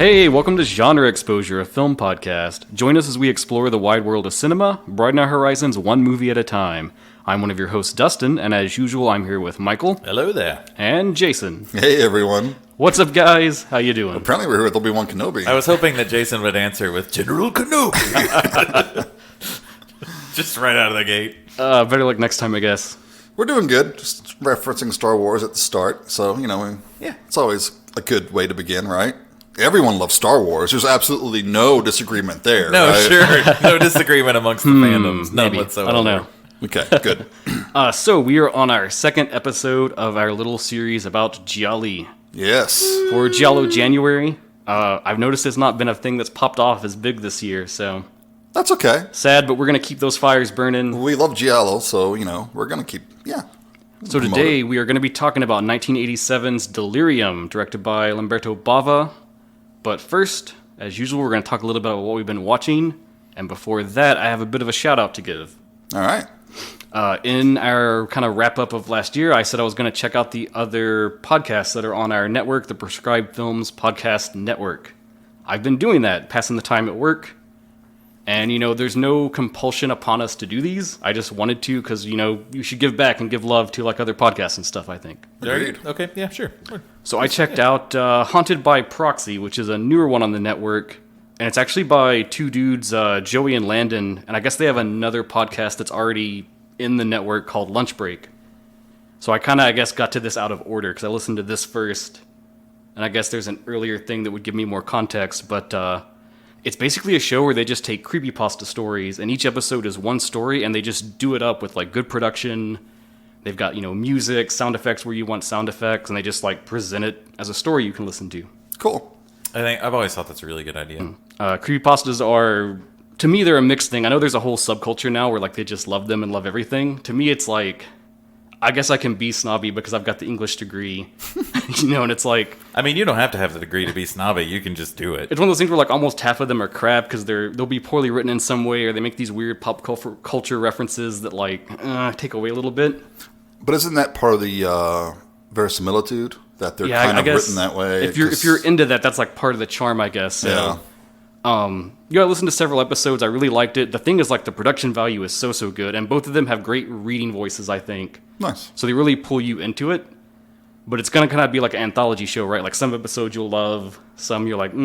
Hey, welcome to Genre Exposure, a film podcast. Join us as we explore the wide world of cinema, broaden our horizons one movie at a time. I'm one of your hosts, Dustin, and as usual, I'm here with Michael. Hello there. And Jason. Hey, everyone. What's up, guys? How you doing? Apparently we're here with Obi-Wan Kenobi. I was hoping that Jason would answer with General Kenobi. Just right out of the gate. Better luck next time, I guess. We're doing good. Just referencing Star Wars at the start. So, it's always a good way to begin, right? Everyone loves Star Wars. There's absolutely no disagreement there. No, right? Sure. No disagreement amongst the fandoms. None Maybe. whatsoever. I don't know. Okay, good. So we are on our second episode of our little series about Gialli. Yes. For Giallo January, I've noticed it's not been a thing that's popped off as big this year, so That's okay. sad, but we're going to keep those fires burning. We love Giallo, so, we're going to keep, So today we are going to be talking about 1987's Delirium, directed by Lamberto Bava. But first, as usual, we're going to talk a little bit about what we've been watching. And before that, I have a bit of a shout out to give. All right. In our kind of wrap up of last year, I said I was going to check out the other podcasts that are on our network, the Prescribed Films Podcast Network. I've been doing that, passing the time at work. And, there's no compulsion upon us to do these. I just wanted to because, you should give back and give love to like other podcasts and stuff, I think. Agreed. Okay, yeah, sure. So I checked out Haunted by Proxy, which is a newer one on the network. And it's actually by two dudes, Joey and Landon. And I guess they have another podcast that's already in the network called Lunch Break. So I kind of, got to this out of order because I listened to this first. And I guess there's an earlier thing that would give me more context. But it's basically a show where they just take creepypasta stories. And each episode is one story. And they just do it up with like good production. They've got, music, sound effects where you want sound effects. And they just like present it as a story you can listen to. Cool. I've always thought that's a really good idea. Creepypastas are, to me, they're a mixed thing. I know there's a whole subculture now where like they just love them and love everything. To me, it's like, I guess I can be snobby because I've got the English degree, and it's like... I mean, you don't have to have the degree to be snobby. You can just do it. It's one of those things where like almost half of them are crap because they'll be poorly written in some way or they make these weird pop culture references that like take away a little bit. But isn't that part of the verisimilitude? That they're kind of written that way? If you're into that, that's like part of the charm, I guess. So. Yeah. I listened to several episodes. I really liked it. The thing is, like, the production value is so good, and both of them have great reading voices, I think. Nice. So they really pull you into it. But it's going to kind of be like an anthology show, right? Like, some episodes you'll love, some you're like, I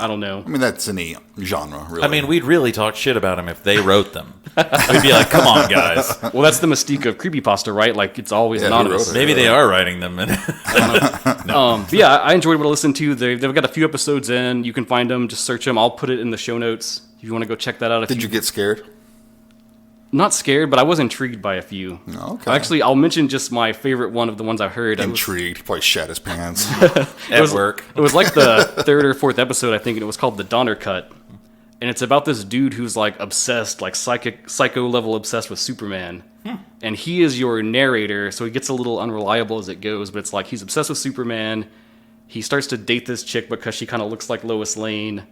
don't know. I mean, that's any genre, really. I mean, we'd really talk shit about them if they wrote them. We'd be like, come on, guys. Well, that's the mystique of creepypasta, right? Like, it's always anonymous. Maybe they are writing them. But yeah, I enjoyed what I listened to. They've got a few episodes in. You can find them. Just search them. I'll put it in the show notes if you want to go check that out. Did you get scared? Not scared, but I was intrigued by a few. Okay. Actually, I'll mention just my favorite one of the ones I've heard. Intrigued. He probably shat his pants. At work. It was like the third or fourth episode, I think, and it was called The Donner Cut. And it's about this dude who's like obsessed, like psycho level obsessed with Superman. And he is your narrator, so he gets a little unreliable as it goes, but it's like he's obsessed with Superman. He starts to date this chick because she kind of looks like Lois Lane.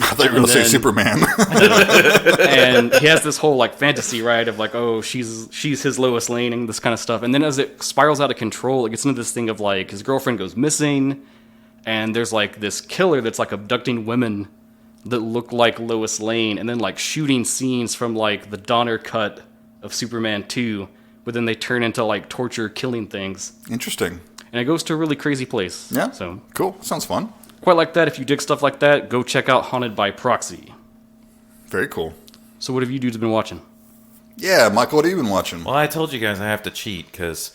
I thought you were going to say Superman. And he has this whole like fantasy, right, of like, oh, she's his Lois Lane and this kind of stuff. And then as it spirals out of control, it gets into this thing of like his girlfriend goes missing, and there's like this killer that's like abducting women that look like Lois Lane, and then like shooting scenes from like the Donner Cut of Superman 2, but then they turn into like torture killing things. Interesting. And it goes to a really crazy place. Yeah. So cool. Sounds fun. Quite like that. If you dig stuff like that, go check out Haunted by Proxy. Very cool. So what have you dudes been watching? Yeah, Michael, what have you been watching? Well, I told you guys I have to cheat because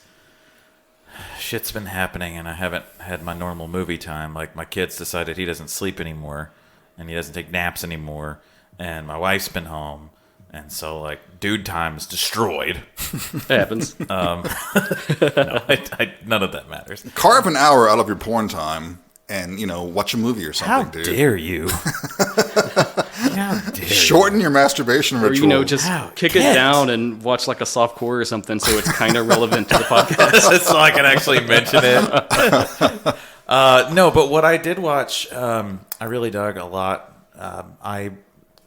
shit's been happening and I haven't had my normal movie time. Like, my kid's decided he doesn't sleep anymore and he doesn't take naps anymore, and my wife's been home, and so, like, dude time is destroyed. It happens. No, none of that matters. Carve an hour out of your porn time and, watch a movie or something, dude. How dare you? How dare you? Shorten your masturbation ritual. Or, just kick it down and watch like a softcore or something so it's kind of relevant to the podcast. So I can actually mention it. No, but what I did watch, I really dug a lot. I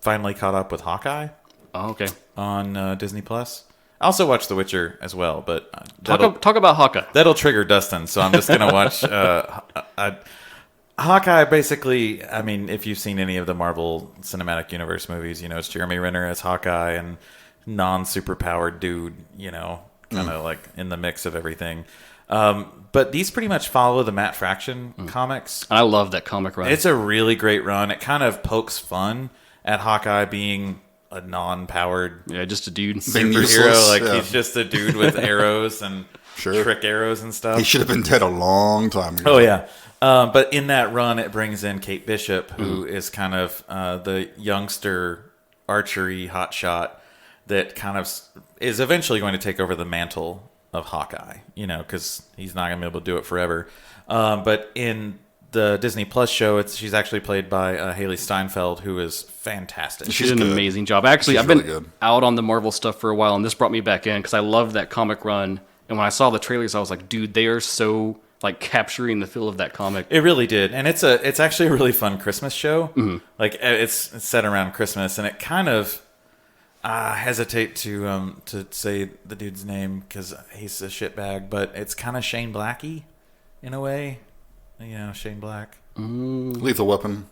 finally caught up with Hawkeye. Oh, okay. On Disney Plus. I also watched The Witcher as well, but talk about Hawkeye. That'll trigger Dustin, so I'm just gonna watch. Hawkeye, basically, I mean, if you've seen any of the Marvel Cinematic Universe movies, you know, it's Jeremy Renner as Hawkeye and non-superpowered dude, you know, kind of like in the mix of everything. But these pretty much follow the Matt Fraction comics. I love that comic run. It's a really great run. It kind of pokes fun at Hawkeye being a non-powered just a dude. superhero. Useless, Like, yeah. he's just a dude with arrows and Sure. trick arrows and stuff. He should have been dead a long time ago. Oh, yeah. But in that run, it brings in Kate Bishop, who is kind of the youngster archery hotshot that kind of is eventually going to take over the mantle of Hawkeye, you know, because he's not going to be able to do it forever. But in the Disney Plus show, she's actually played by Haley Steinfeld, who is fantastic. She did an good. amazing job. Actually, She's I've been really good. out on the Marvel stuff for a while, and this brought me back in because I loved that comic run. And when I saw the trailers, I was like, dude, they are so like capturing the feel of that comic. It really did, and it's actually a really fun Christmas show. Like it's set around Christmas, and it kind of hesitate to say the dude's name because he's a shitbag, but it's kind of Shane Blacky in a way, you know, Shane Black. Lethal Weapon.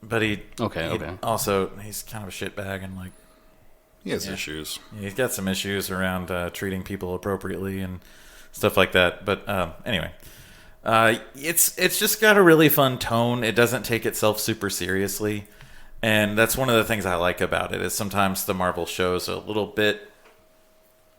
But Okay. also he's kind of a shitbag and like He has issues. he's got some issues around treating people appropriately and stuff like that. But anyway. It's just got a really fun tone. It doesn't take itself super seriously, and that's one of the things I like about it. Is sometimes the Marvel shows are a little bit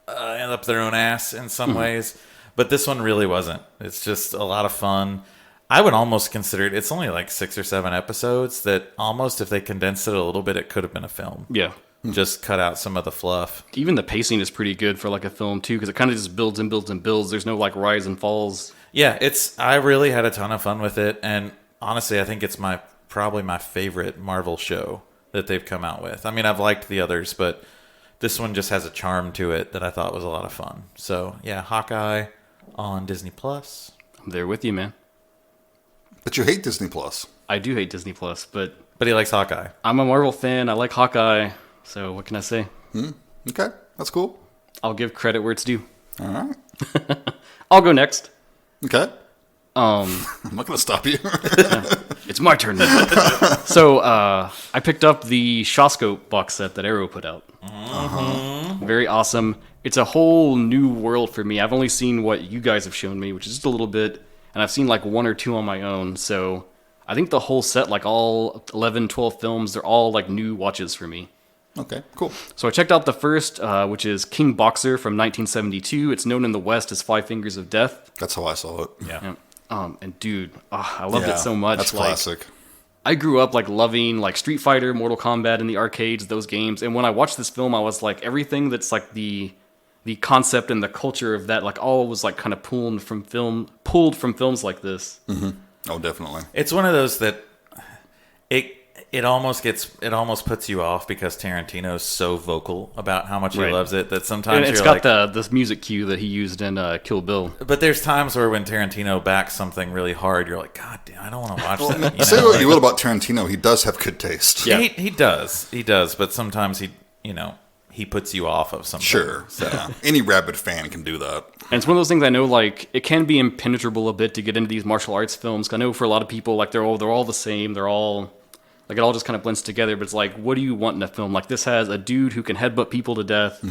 up their own ass in some ways, but this one really wasn't. It's just a lot of fun. I would almost consider it. It's only like 6 or 7 episodes. That almost, if they condensed it a little bit, it could have been a film. Yeah. Just cut out some of the fluff. Even the pacing is pretty good for like a film too, because it kind of just builds and builds and builds. There's no like rise and falls. Yeah, I really had a ton of fun with it, and honestly, I think it's probably my favorite Marvel show that they've come out with. I mean, I've liked the others, but this one just has a charm to it that I thought was a lot of fun. So yeah, Hawkeye on Disney Plus. I'm there with you, man. But you hate Disney Plus. I do hate Disney Plus, but But he likes Hawkeye. I'm a Marvel fan. I like Hawkeye, so what can I say? Okay, that's cool. I'll give credit where it's due. All right. I'll go next. Okay. I'm not going to stop you. It's my turn now. So I picked up the Shawscope box set that Arrow put out. Very awesome. It's a whole new world for me. I've only seen what you guys have shown me, which is just a little bit, and I've seen like 1 or 2 on my own. So I think the whole set, like all 11, 12 films, they're all like new watches for me. Okay, cool. So I checked out the first, which is King Boxer from 1972. It's known in the West as Five Fingers of Death. That's how I saw it. Yeah. And dude, I loved Yeah, it so much. That's Like, classic. I grew up like loving like Street Fighter, Mortal Kombat in the arcades, those games. And when I watched this film, I was like, everything that's like the concept and the culture of that, like all was like kind of pulled from films like this. Oh, definitely. It's one of those that it almost puts you off because Tarantino's so vocal about how much he Right. loves it that sometimes And it's you're got this music cue that he used in Kill Bill. But there's times where when Tarantino backs something really hard, you're like, God damn, I don't want to watch that. Say what you will about Tarantino, he does have good taste. Yeah. He does, but sometimes he puts you off of something. Sure. So Any rabid fan can do that. And it's one of those things I know, like, it can be impenetrable a bit to get into these martial arts films. I know for a lot of people, like, they're all the same. They're all, like, it all just kind of blends together. But it's like, what do you want in a film? Like, this has a dude who can headbutt people to death.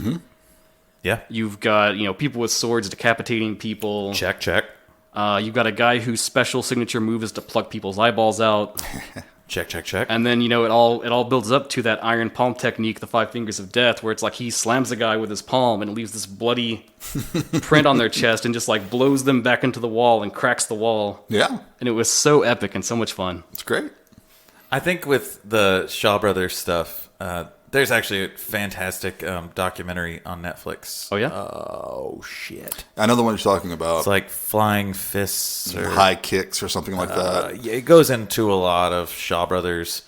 yeah, You've got, people with swords decapitating people. check. You've got a guy whose special signature move is to pluck people's eyeballs out. Check. And then, it all builds up to that iron palm technique, the Five Fingers of Death, where it's like he slams a guy with his palm and it leaves this bloody print on their chest and just like blows them back into the wall and cracks the wall. Yeah, And it was so epic and so much fun. it's great. I think with the Shaw Brothers stuff, there's actually a fantastic documentary on Netflix. Oh, yeah? Oh, shit. I know the one you're talking about. It's like Flying Fists or High Kicks or something like that. yeah, it goes into a lot of Shaw Brothers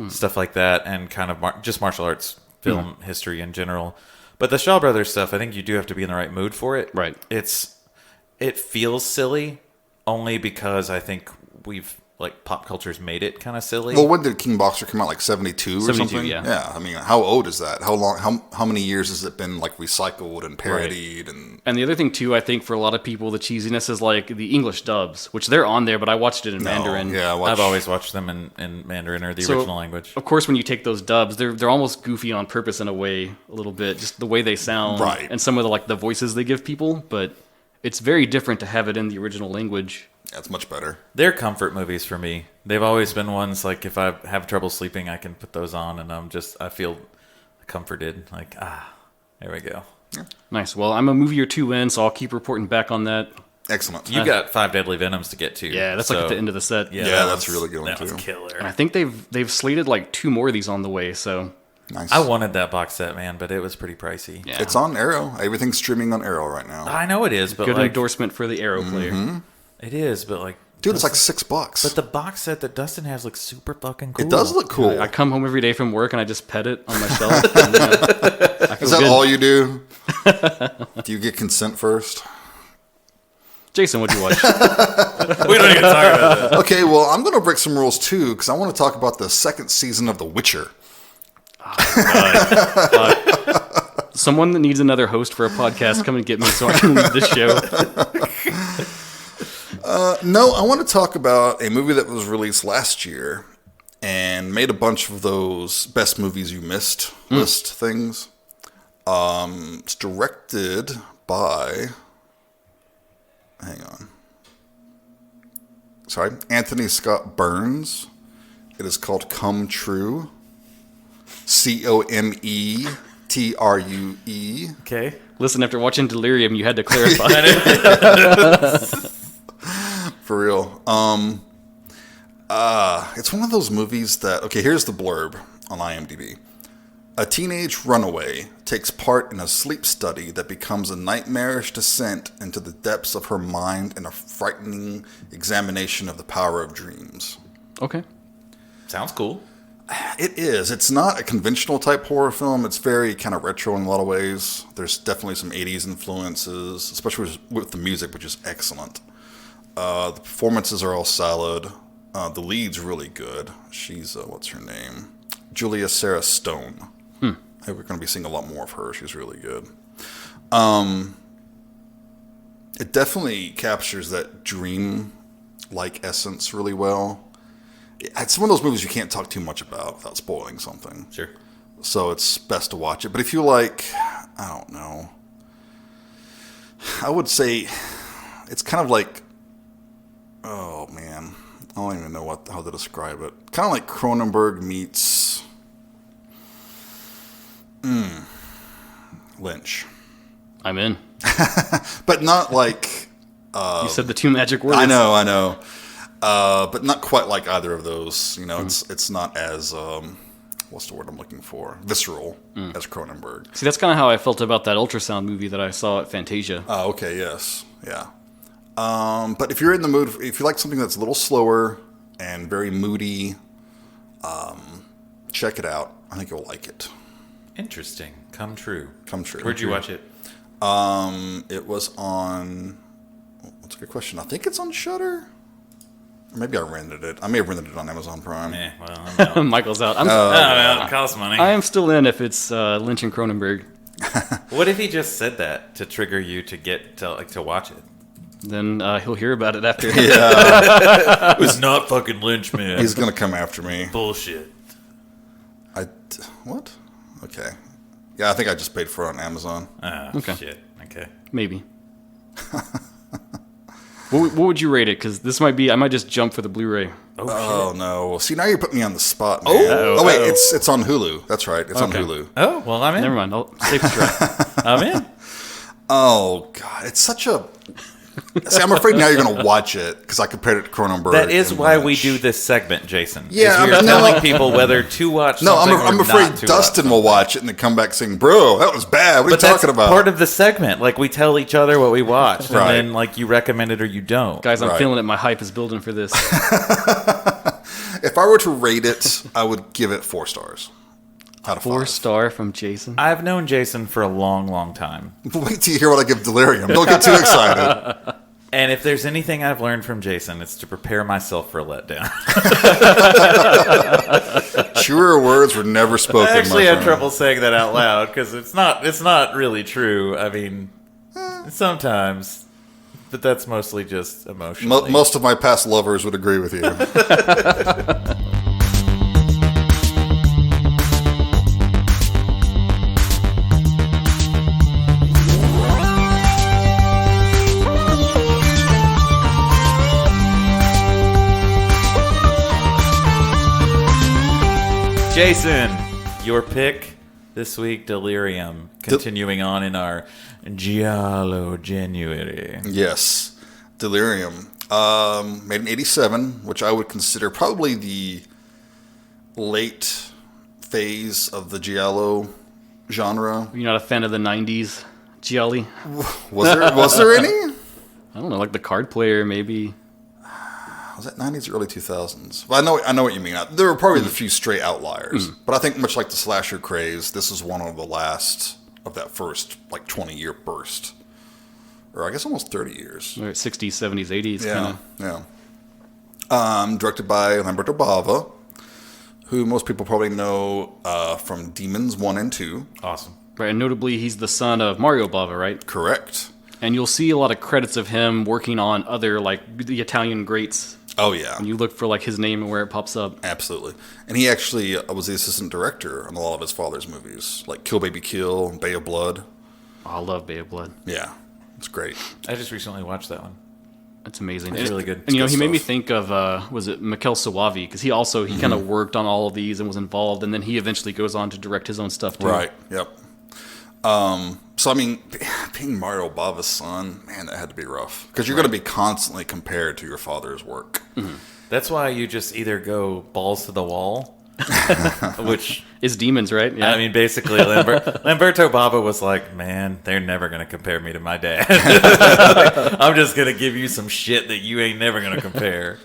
stuff like that, and kind of just martial arts film history in general. But the Shaw Brothers stuff, I think you do have to be in the right mood for it. Right. It feels silly only because I think we've like pop culture's made it kind of silly. Well, when did King Boxer come out? Like 72 or 72, something? yeah. Yeah. I mean, how old is that? How long? How many years has it been like recycled and parodied? And the other thing too, I think for a lot of people, the cheesiness is like the English dubs, which they're on there, but I watched it in Mandarin. Yeah, I've always watched them in Mandarin or the original language. Of course, when you take those dubs, they're almost goofy on purpose in a way, a little bit, just the way they sound, Right. and some of the voices they give people. But it's very different to have it in the original language. That's much better. They're comfort movies for me. They've always been ones like if I have trouble sleeping, I can put those on, and I feel comforted. Like there we go. Yeah. Nice. Well, I'm a movie or two in, so I'll keep reporting back on that. Excellent. You got 5 Deadly Venoms to get to. Yeah, that's like at the end of the set. Yeah, that's really good one, That was too. killer. And I think they've slated like 2 more of these on the way. So Nice. I wanted that box set, man, but it was pretty pricey. yeah, It's on Arrow. Everything's streaming on Arrow right now. I know it is, but good like endorsement for the Arrow player. it is, but like Dude, it's like $6. But the box set that Dustin has looks super fucking cool. It does look cool. I come home every day from work and I just pet it on my shelf. And, I feel Is that good. all you do? Do you get consent first? Jason, what'd you watch? We don't even talk about that. Okay, well, I'm going to break some rules too because I want to talk about the 2nd season of The Witcher. Someone that needs another host for a podcast, come and get me so I can lead this show. No, I want to talk about a movie that was released last year and made a bunch of those best movies you missed list things. It's directed by... Hang on. Sorry. Anthony Scott Burns. It is called Come True. Cometrue. Okay. Listen, after watching Delirium, you had to clarify. For real. It's one of those movies that... Okay, here's the blurb on IMDb. A teenage runaway takes part in a sleep study that becomes a nightmarish descent into the depths of her mind and a frightening examination of the power of dreams. Okay. Sounds cool. It is. It's not a conventional type horror film. It's very kind of retro in a lot of ways. There's definitely some 80s influences, especially with the music, which is excellent. The performances are all solid. The lead's really good. She's, what's her name? Julia Sarah Stone. I think we're going to be seeing a lot more of her. She's really good. It definitely captures that dream-like essence really well. It's one of those movies you can't talk too much about without spoiling something. Sure. So it's best to watch it. But if you like, I don't know, I would say it's kind of like, oh man, I don't even know how to describe it. Kind of like Cronenberg meets Lynch. I'm in. But not like... You said the 2 magic words. I know. But not quite like either of those. You know, it's not as... what's the word I'm looking for? Visceral as Cronenberg. See, that's kind of how I felt about that ultrasound movie that I saw at Fantasia. Oh, okay, yes. Yeah. But if you're in the mood, if you like something that's a little slower and very moody, check it out. I think you'll like it. Interesting. Come True. Come True. Where'd you watch it? It was on... What's a good question? I think it's on Shudder. Or maybe I rented it. I may have rented it on Amazon Prime. Well, I'm out. Michael's out. It costs money. I am still in if it's Lynch and Cronenberg. What if he just said that to trigger you to get to watch it? Then he'll hear about it after. Yeah, It was not fucking Lynch, man. he's going to come after me. Bullshit. What? Okay. Yeah, I think I just paid for it on Amazon. Oh, Okay. shit. Okay. Maybe. What would you rate it? Because I might just jump for the Blu-ray. Oh, no. See, now you're putting me on the spot, man. Uh-oh. Wait, it's on Hulu. That's right. It's on Okay. Hulu. Oh, well, I'm in. Never mind. Safe try. I'm in. Oh, God. It's such a... See, I'm afraid now you're going to watch it because I compared it to Cronenberg. That is and why Lynch. we do this segment, Jason. Yeah, is we are no. telling people whether to watch No, something I'm or afraid not to Dustin watch will watch it and then come back saying, bro, that was bad. What are But you that's talking about? part of the segment. Like, we tell each other what we watched, and Right. then, like, you recommend it or you don't. Guys, I'm Right. feeling it. My hype is building for this. If I were to rate it, I would give it 4 stars out of 5. 4-star from Jason. I've known Jason for a long, long time. Wait till you hear what I give Delirium. Don't get too excited. And if there's anything I've learned from Jason, it's to prepare myself for a letdown. Truer words were never spoken. I actually my had friend. trouble saying that out loud because it's not really true. I mean, sometimes, but that's mostly just emotional. Most of my past lovers would agree with you. Jason, your pick this week, Delirium. Continuing on in our Giallo January. Yes, Delirium. Made in '87, which I would consider probably the late phase of the Giallo genre. You're not a fan of the '90s Gialli? Was there any? I don't know, like the Card Player, maybe. Was that '90s or early 2000s? Well, I know what you mean. There were probably a few stray outliers, but I think much like the slasher craze, this is one of the last of that first 20-year burst, or I guess almost 30 years. Or 60s, 70s, 80s, kind of. Yeah. Directed by Lamberto Bava, who most people probably know from Demons 1 and 2. Awesome. Right, and notably, he's the son of Mario Bava, right? Correct. And you'll see a lot of credits of him working on other, the Italian greats. Oh, yeah. And you look for, his name and where it pops up. Absolutely. And he actually was the assistant director on a lot of his father's movies, like Kill Baby Kill, Bay of Blood. Oh, I love Bay of Blood. Yeah, it's great. I just recently watched that one. It's amazing. It's really good. And, he good made me stuff. think of, was it Mikel Soavi? Because he kind of worked on all of these and was involved, and then he eventually goes on to direct his own stuff, too. Right, yep. So, I mean, being Mario Bava's son, man, that had to be rough. Because you're going to be constantly compared to your father's work. Mm-hmm. That's why you just either go balls to the wall, which... It's Demons, right? Yeah. I mean, basically, Lamberto Bava was like, man, they're never going to compare me to my dad. I'm just going to give you some shit that you ain't never going to compare.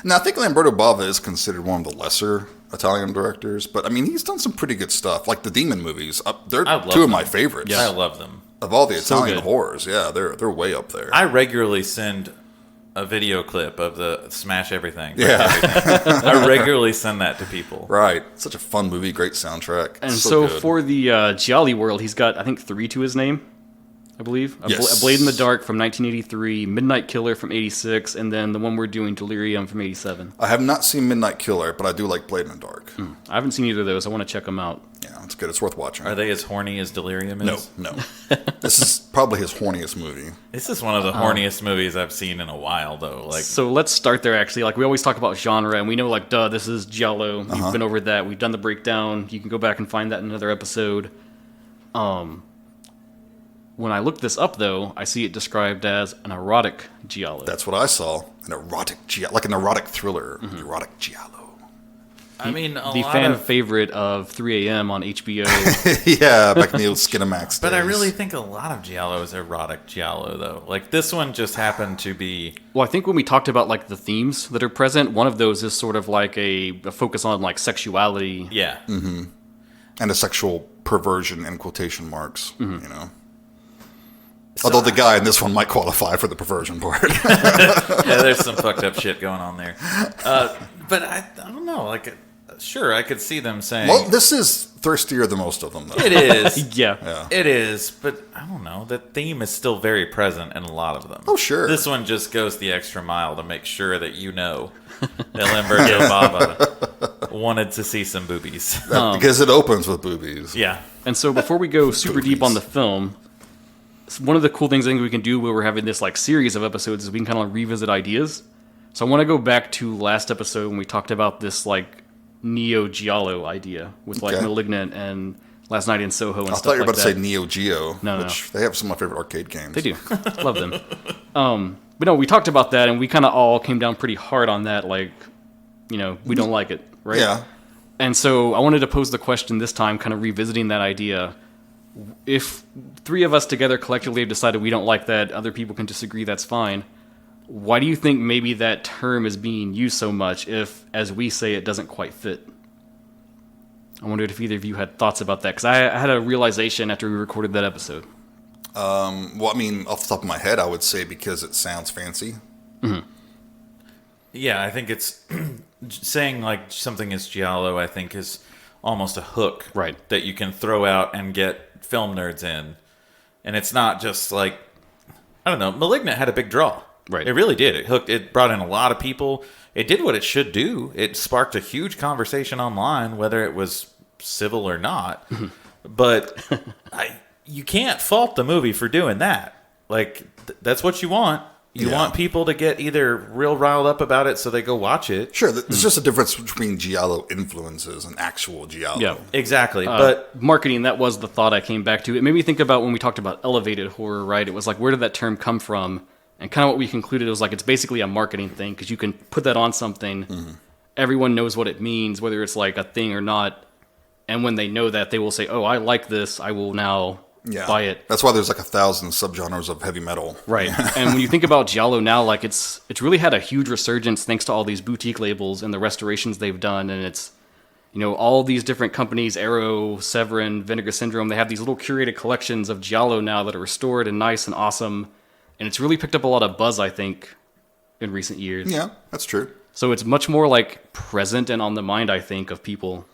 Now, I think Lamberto Bava is considered one of the lesser Italian directors, but, I mean, he's done some pretty good stuff. Like the Demon movies, they're two of my favorites. I love them. Of all the Italian good. horrors, yeah, they're way up there. I regularly send a video clip of the Smash Everything. Yeah. Everything. I regularly send that to people. Right. Such a fun movie, great soundtrack. And so so good. for the Gialli world, he's got, I think, 3 to his name, I believe. Yes. A Blade in the Dark from 1983, Midnight Killer from 86, and then the one we're doing, Delirium from 87. I have not seen Midnight Killer, but I do like Blade in the Dark. I haven't seen either of those. I want to check them out. Yeah, it's good. It's worth watching. Are they as horny as Delirium is? No. This is probably his horniest movie. This is one of the horniest movies I've seen in a while, though. So let's start there, actually. We always talk about genre, and we know, duh, this is Giallo. We've been over that. We've done the breakdown. You can go back and find that in another episode. When I look this up, though, I see it described as an erotic Giallo. That's what I saw. An erotic Giallo, like an erotic thriller. Erotic Giallo. I mean, the fan favorite of 3 a.m. on HBO. Yeah, back in the old Skinamax But I days. really think a lot of Giallo is erotic Giallo, though. This one just happened to be... Well, I think when we talked about, the themes that are present, one of those is sort of a focus on, sexuality. Yeah. And a sexual perversion in quotation marks, you know. Although the guy in this one might qualify for the perversion part. Yeah, there's some fucked up shit going on there. But I don't know. Sure, I could see them saying... Well, this is thirstier than most of them, though. It is. Yeah. It is, but I don't know. The theme is still very present in a lot of them. Oh, sure. This one just goes the extra mile to make sure that you know that Lamberto Bava wanted to see some boobies. Because it opens with boobies. Yeah. And so before we go super deep on the film, one of the cool things I think we can do when we're having this series of episodes is we can kind of revisit ideas. So I want to go back to last episode when we talked about this Neo-giallo idea with Okay. Malignant and Last Night in Soho and I stuff thought you were like about that. to say Neo Geo, No. which they have some of my favorite arcade games. They do. Love them. But no, we talked about that and we kind of all came down pretty hard on that. We don't like it, right? Yeah. And so I wanted to pose the question this time, kind of revisiting that idea. If 3 of us together collectively have decided we don't like that, other people can disagree, that's fine. Why do you think maybe that term is being used so much if, as we say, it doesn't quite fit? I wondered if either of you had thoughts about that, because I had a realization after we recorded that episode. Well, I mean, off the top of my head, I would say because it sounds fancy. Yeah, I think it's saying like something is giallo. I think is almost a hook, Right. that you can throw out and get film nerds in, and it's not just like, I don't know. Malignant had a big draw. Right. It really did. It brought in a lot of people. It did what it should do. It sparked a huge conversation online, whether it was civil or not. But you can't fault the movie for doing that. Like, that's what you want. You want people to get either real riled up about it so they go watch it. Sure, there's just a difference between giallo influences and actual giallo. Yeah. Exactly. But marketing, that was the thought I came back to. It made me think about when we talked about elevated horror, right? It was like, where did that term come from? And kind of what we concluded was like, it's basically a marketing thing because you can put that on something. Everyone knows what it means, whether it's like a thing or not. And when they know that, they will say, oh, I like this. I will now buy it. That's why there's like 1,000 subgenres of heavy metal. Right. And when you think about giallo now, like it's really had a huge resurgence thanks to all these boutique labels and the restorations they've done. And it's, you know, all these different companies, Arrow, Severin, Vinegar Syndrome, they have these little curated collections of giallo now that are restored and nice and awesome. And it's really picked up a lot of buzz, I think, in recent years. Yeah, that's true. So it's much more like present and on the mind, I think, of people.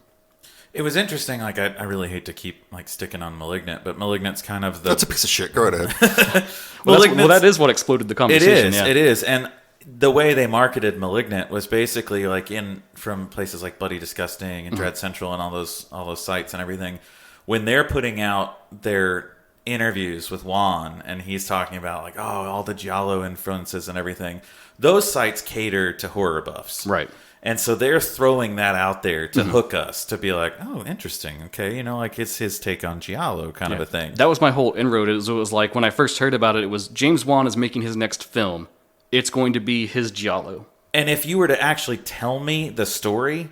it was interesting. Like, I really hate to keep like sticking on Malignant, but Malignant's kind of the... That's a piece of shit. Go right ahead. Well, that is what exploded the conversation. It is. And the way they marketed Malignant was basically like from places like Bloody Disgusting and Dread Central and all those sites and everything. When they're putting out their interviews with Juan and he's talking about like, oh, all the giallo influences and everything, those sites cater to horror buffs. Right. And so they're throwing that out there to hook us, to be like, oh, interesting. Okay, like it's his take on giallo kind of a thing. That was my whole inroad. It was like when I first heard about it was James Wan is making his next film. It's going to be his giallo. And if you were to actually tell me the story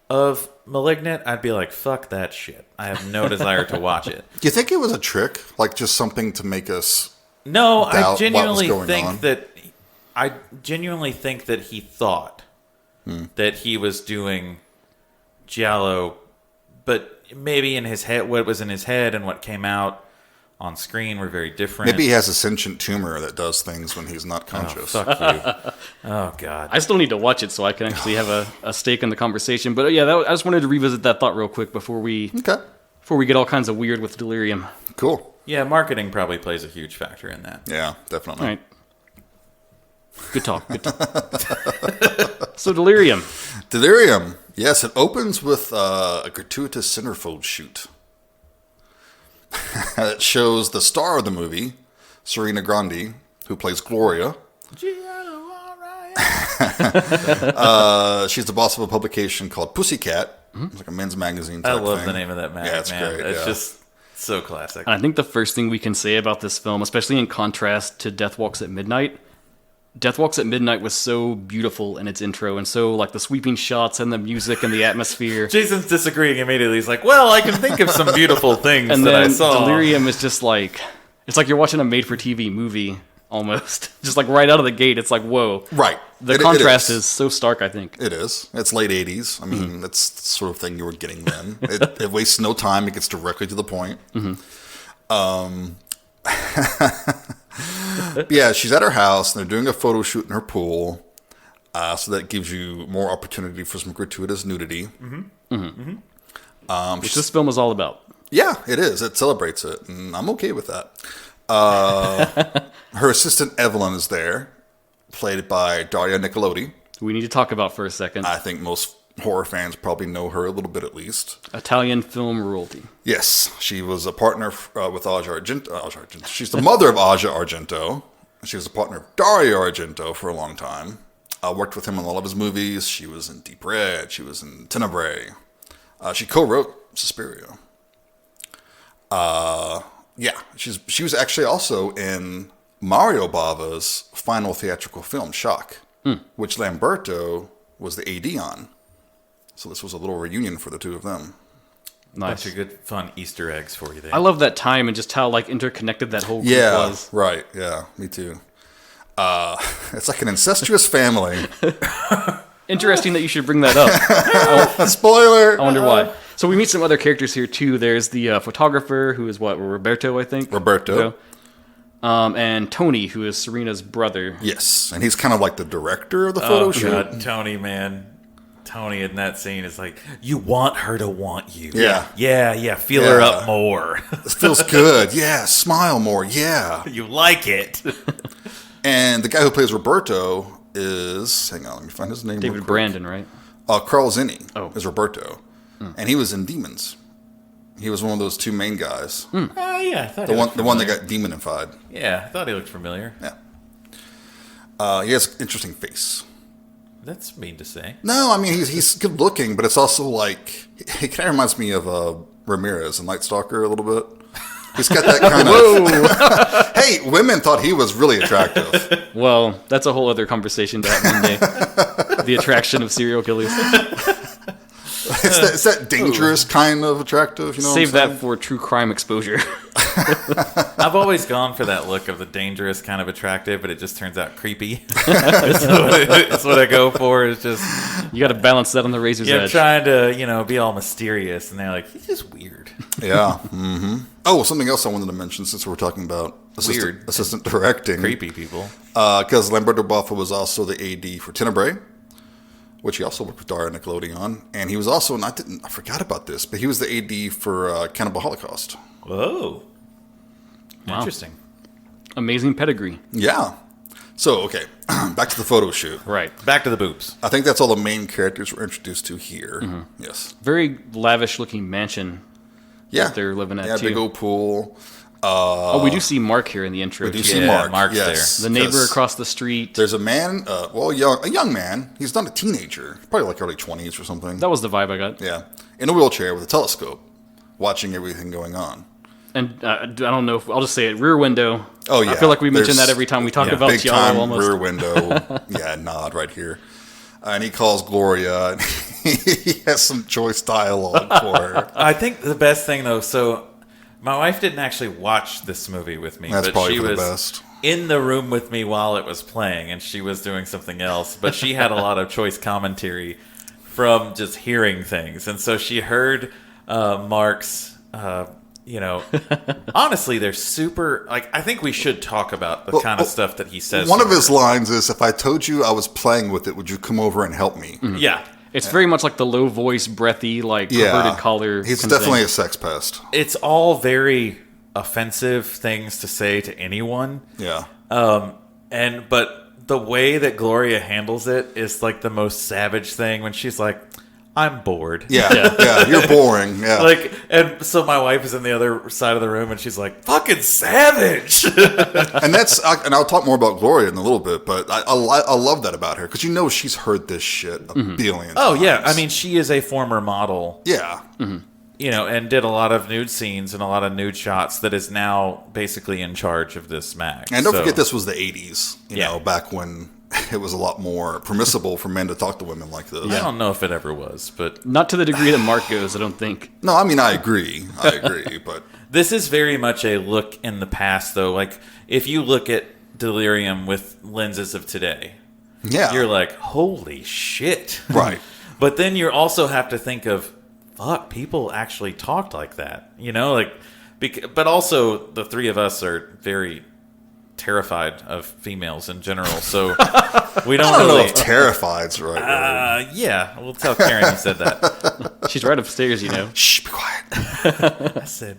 of Malignant, I'd be like, fuck that shit. I have no desire to watch it. Do you think it was a trick? Like just something to make us No, I doubt genuinely what was going on? think that he thought that he was doing giallo, but maybe in his head, what was in his head and what came out on screen were very different. Maybe he has a sentient tumor that does things when he's not conscious. Oh, fuck you. Oh, God. I still need to watch it so I can actually have a stake in the conversation. But yeah, I just wanted to revisit that thought real quick before we get all kinds of weird with Delirium. Cool. Yeah, marketing probably plays a huge factor in that. Yeah, definitely. All right. Good talk. Good talk. So Delirium. Delirium. Yes, it opens with a gratuitous centerfold shoot. It shows the star of the movie, Serena Grandi, who plays Gloria. She's the boss of a publication called Pussycat. It's like a men's magazine type I love thing. the name of that mag, Yeah, it's man. great. It's yeah. just so classic. And I think the first thing we can say about this film, especially in contrast to Death Walks at Midnight, Death Walks at Midnight was so beautiful in its intro, and so like the sweeping shots and the music and the atmosphere. Jason's disagreeing immediately. He's like, well, I can think of some beautiful things And that I then saw. Delirium is just like, it's like you're watching a made-for-TV movie almost. Just like right out of the gate, it's like, whoa. Right. The contrast is so stark, I think. It is. It's late 80s. I mean, that's the sort of thing you were getting then. It wastes no time. It gets directly to the point. Yeah, she's at her house, and they're doing a photo shoot in her pool. So that gives you more opportunity for some gratuitous nudity. Which this film is all about. Yeah, it is. It celebrates it, and I'm okay with that. Her assistant, Evelyn, is there, played by Daria Nicolodi. We need to talk about for a second. I think most horror fans probably know her a little bit at least. Italian film royalty. Yes, she was a partner with Asia Argento. She's the mother of Asia Argento. She was a partner of Dario Argento for a long time. Worked with him in all of his movies. She was in Deep Red. She was in Tenebrae. She co-wrote Suspiria. Yeah, she was actually also in Mario Bava's final theatrical film, Shock, which Lamberto was the AD on. So this was a little reunion for the two of them. Nice. Bunch of good, fun Easter eggs for you there. I love that time and just how like interconnected that whole group was. Right. Yeah, me too. It's like an incestuous family. Interesting that you should bring that up. Spoiler! I wonder why. So we meet some other characters here too. There's the photographer who is Roberto, I think. Roberto. And Tony, who is Serena's brother. Yes, and he's kind of like the director of the photo shoot. God, Tony, man. Tony in that scene is like, you want her to want you. Yeah. Yeah. Feel her up more. This feels good. Yeah, smile more. Yeah. You like it. And the guy who plays Roberto is, hang on, let me find his name. David Brandon, right? Carl Zinni is Roberto. Mm. And he was in Demons. He was one of those two main guys. Mm. Yeah, I thought The one that got demonified. Yeah, I thought he looked familiar. Yeah. He has an interesting face. That's mean to say. No, I mean, he's good looking, but it's also like, he kind of reminds me of Ramirez in Night Stalker a little bit. He's got that kind of... Hey, women thought he was really attractive. Well, that's a whole other conversation to have one day. The attraction of serial killers. It's that dangerous kind of attractive, you know. Save that for true crime exposure. I've always gone for that look of the dangerous kind of attractive, but it just turns out creepy. That's what I go for. It's just You got to balance that on the razor's I'm edge. trying to, be all mysterious, and they're like, he's just weird. Yeah. Mm-hmm. Oh, something else I wanted to mention since we're talking about assistant directing. Creepy people. Because Lamberto Bava was also the AD for Tenebrae, which he also worked with Daria Nickelodeon. And he was also, I forgot about this, but he was the AD for Cannibal Holocaust. Whoa. Wow. Interesting. Amazing pedigree. Yeah. So, okay, back to the photo shoot. Right. Back to the boobs. I think that's all the main characters we're introduced to here. Mm-hmm. Yes. Very lavish looking mansion that they're living at, too. Yeah, big old pool. We do see Mark here in the intro. We do too. see Mark. Mark's yes. The neighbor across the street. There's a man, a young man. He's not a teenager. Probably like early 20s or something. That was the vibe I got. Yeah. In a wheelchair with a telescope, watching everything going on. And I don't know if I'll just say it. Rear window. Oh, yeah. I feel like we mention that every time we talk about big Giallo time almost. rear window. Nod right here. And he calls Gloria, and he has some choice dialogue for her. I think the best thing, though, so my wife didn't actually watch this movie with me. That's but probably she for the was best. in the room with me while it was playing, and she was doing something else. But she had a lot of choice commentary from just hearing things. And so she heard Mark's... honestly, they're super. Like, I think we should talk about the kind of stuff that he says. One of his lines is, "If I told you I was playing with it, would you come over and help me?" Mm-hmm. Yeah, it's very much like the low voice, breathy, like perverted collar. He's definitely a sex pest. It's all very offensive things to say to anyone. Yeah. But the way that Gloria handles it is like the most savage thing when she's like, I'm bored. Yeah, you're boring. Yeah. And so my wife is in the other side of the room, and she's like, "Fucking savage." And I'll talk more about Gloria in a little bit, but I love that about her because she's heard this shit a billion times. Oh yeah, I mean, she is a former model. Yeah. And did a lot of nude scenes and a lot of nude shots. That is now basically in charge of this mag. And don't forget, this was the '80s. You know, back when it was a lot more permissible for men to talk to women like this. I don't know if it ever was, but... Not to the degree that Mark goes, I don't think. No, I mean, I agree, but... This is very much a look in the past, though. Like, if you look at Delirium with lenses of today, you're like, holy shit. Right. But then you also have to think of, fuck, people actually talked like that. But also, the three of us are very... terrified of females in general, so we don't I don't really know if terrified's the right word. Yeah, we'll tell Karen you said that. She's right upstairs, Shh, be quiet. I said,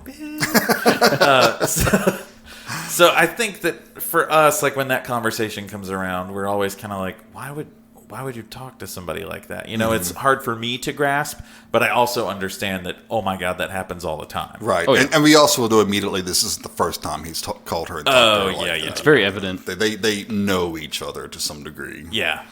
so I think that for us, like when that conversation comes around, we're always kind of like, why would you talk to somebody like that? It's hard for me to grasp, but I also understand that, oh my God, that happens all the time. Right. Oh, yeah. And we also know immediately this isn't the first time he's called her and talked to her like that. It's very evident. They know each other to some degree. Yeah.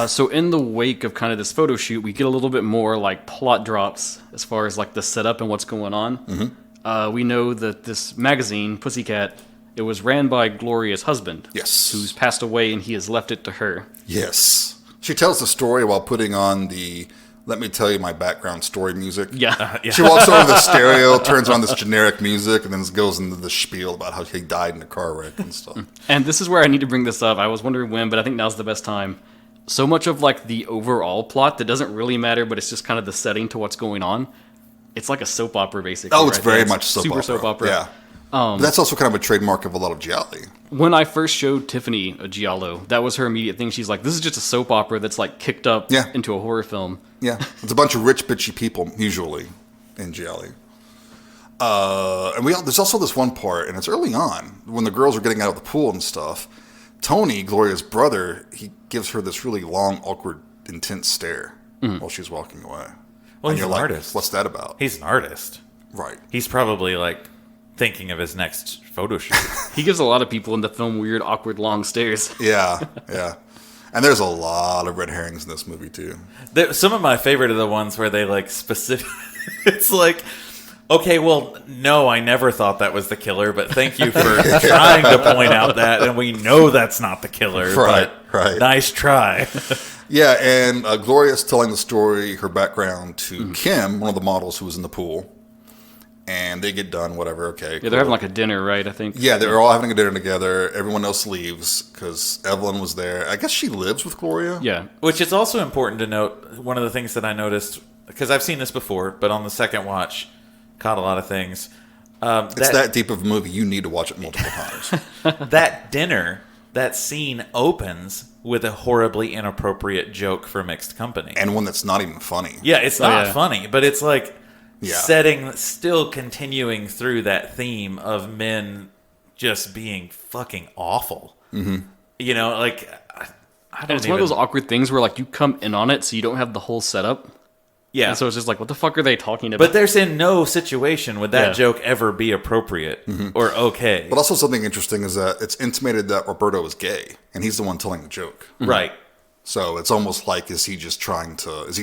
So in the wake of kind of this photo shoot, we get a little bit more like plot drops as far as like the setup and what's going on. Mm-hmm. We know that this magazine, Pussycat, it was ran by Gloria's husband. Yes. Who's passed away, and he has left it to her. Yes. She tells the story while putting on the "Let me tell you my background story" music. Yeah. She walks over to the stereo, turns on this generic music, and then goes into the spiel about how he died in a car wreck and stuff. And this is where I need to bring this up. I was wondering when, but I think now's the best time. So much of like the overall plot that doesn't really matter, but it's just kind of the setting to what's going on. It's like a soap opera, basically. Oh, it's right? very It's much soap super opera. soap opera. Yeah. But that's also kind of a trademark of a lot of gialli. When I first showed Tiffany a giallo, that was her immediate thing. She's like, this is just a soap opera that's like kicked up into a horror film. Yeah, it's a bunch of rich, bitchy people, usually, in gialli. And there's also this one part, and it's early on, when the girls are getting out of the pool and stuff. Tony, Gloria's brother, he gives her this really long, awkward, intense stare while she's walking away. Well, and he's an artist. What's that about? He's an artist. Right. He's probably like thinking of his next photo shoot. He gives a lot of people in the film weird, awkward, long stares. Yeah. And there's a lot of red herrings in this movie, too. Some of my favorite are the ones where they like specific. It's like, okay, well, no, I never thought that was the killer, but thank you for trying to point out that, and we know that's not the killer. Right. Nice try. Yeah, and Gloria's telling the story, her background, to Kim, one of the models who was in the pool. And they get done, whatever, okay. Yeah, they're having like a dinner, right, I think? Yeah, they're all having a dinner together. Everyone else leaves because Evelyn was there. I guess she lives with Gloria. Yeah. Which is also important to note. One of the things that I noticed, because I've seen this before, but on the second watch, caught a lot of things. It's that deep of a movie, you need to watch it multiple times. That dinner, that scene opens with a horribly inappropriate joke for mixed company. And one that's not even funny. Yeah, it's not funny, but it's like still continuing through that theme of men just being fucking awful. Mm-hmm. You know, like, I don't And it's one of those awkward things where, like, you come in on it, so you don't have the whole setup. Yeah. And so it's just like, what the fuck are they talking about? But there's in no situation would that joke ever be appropriate or okay. But also something interesting is that it's intimated that Roberto is gay, and he's the one telling the joke. Right. So it's almost like, is he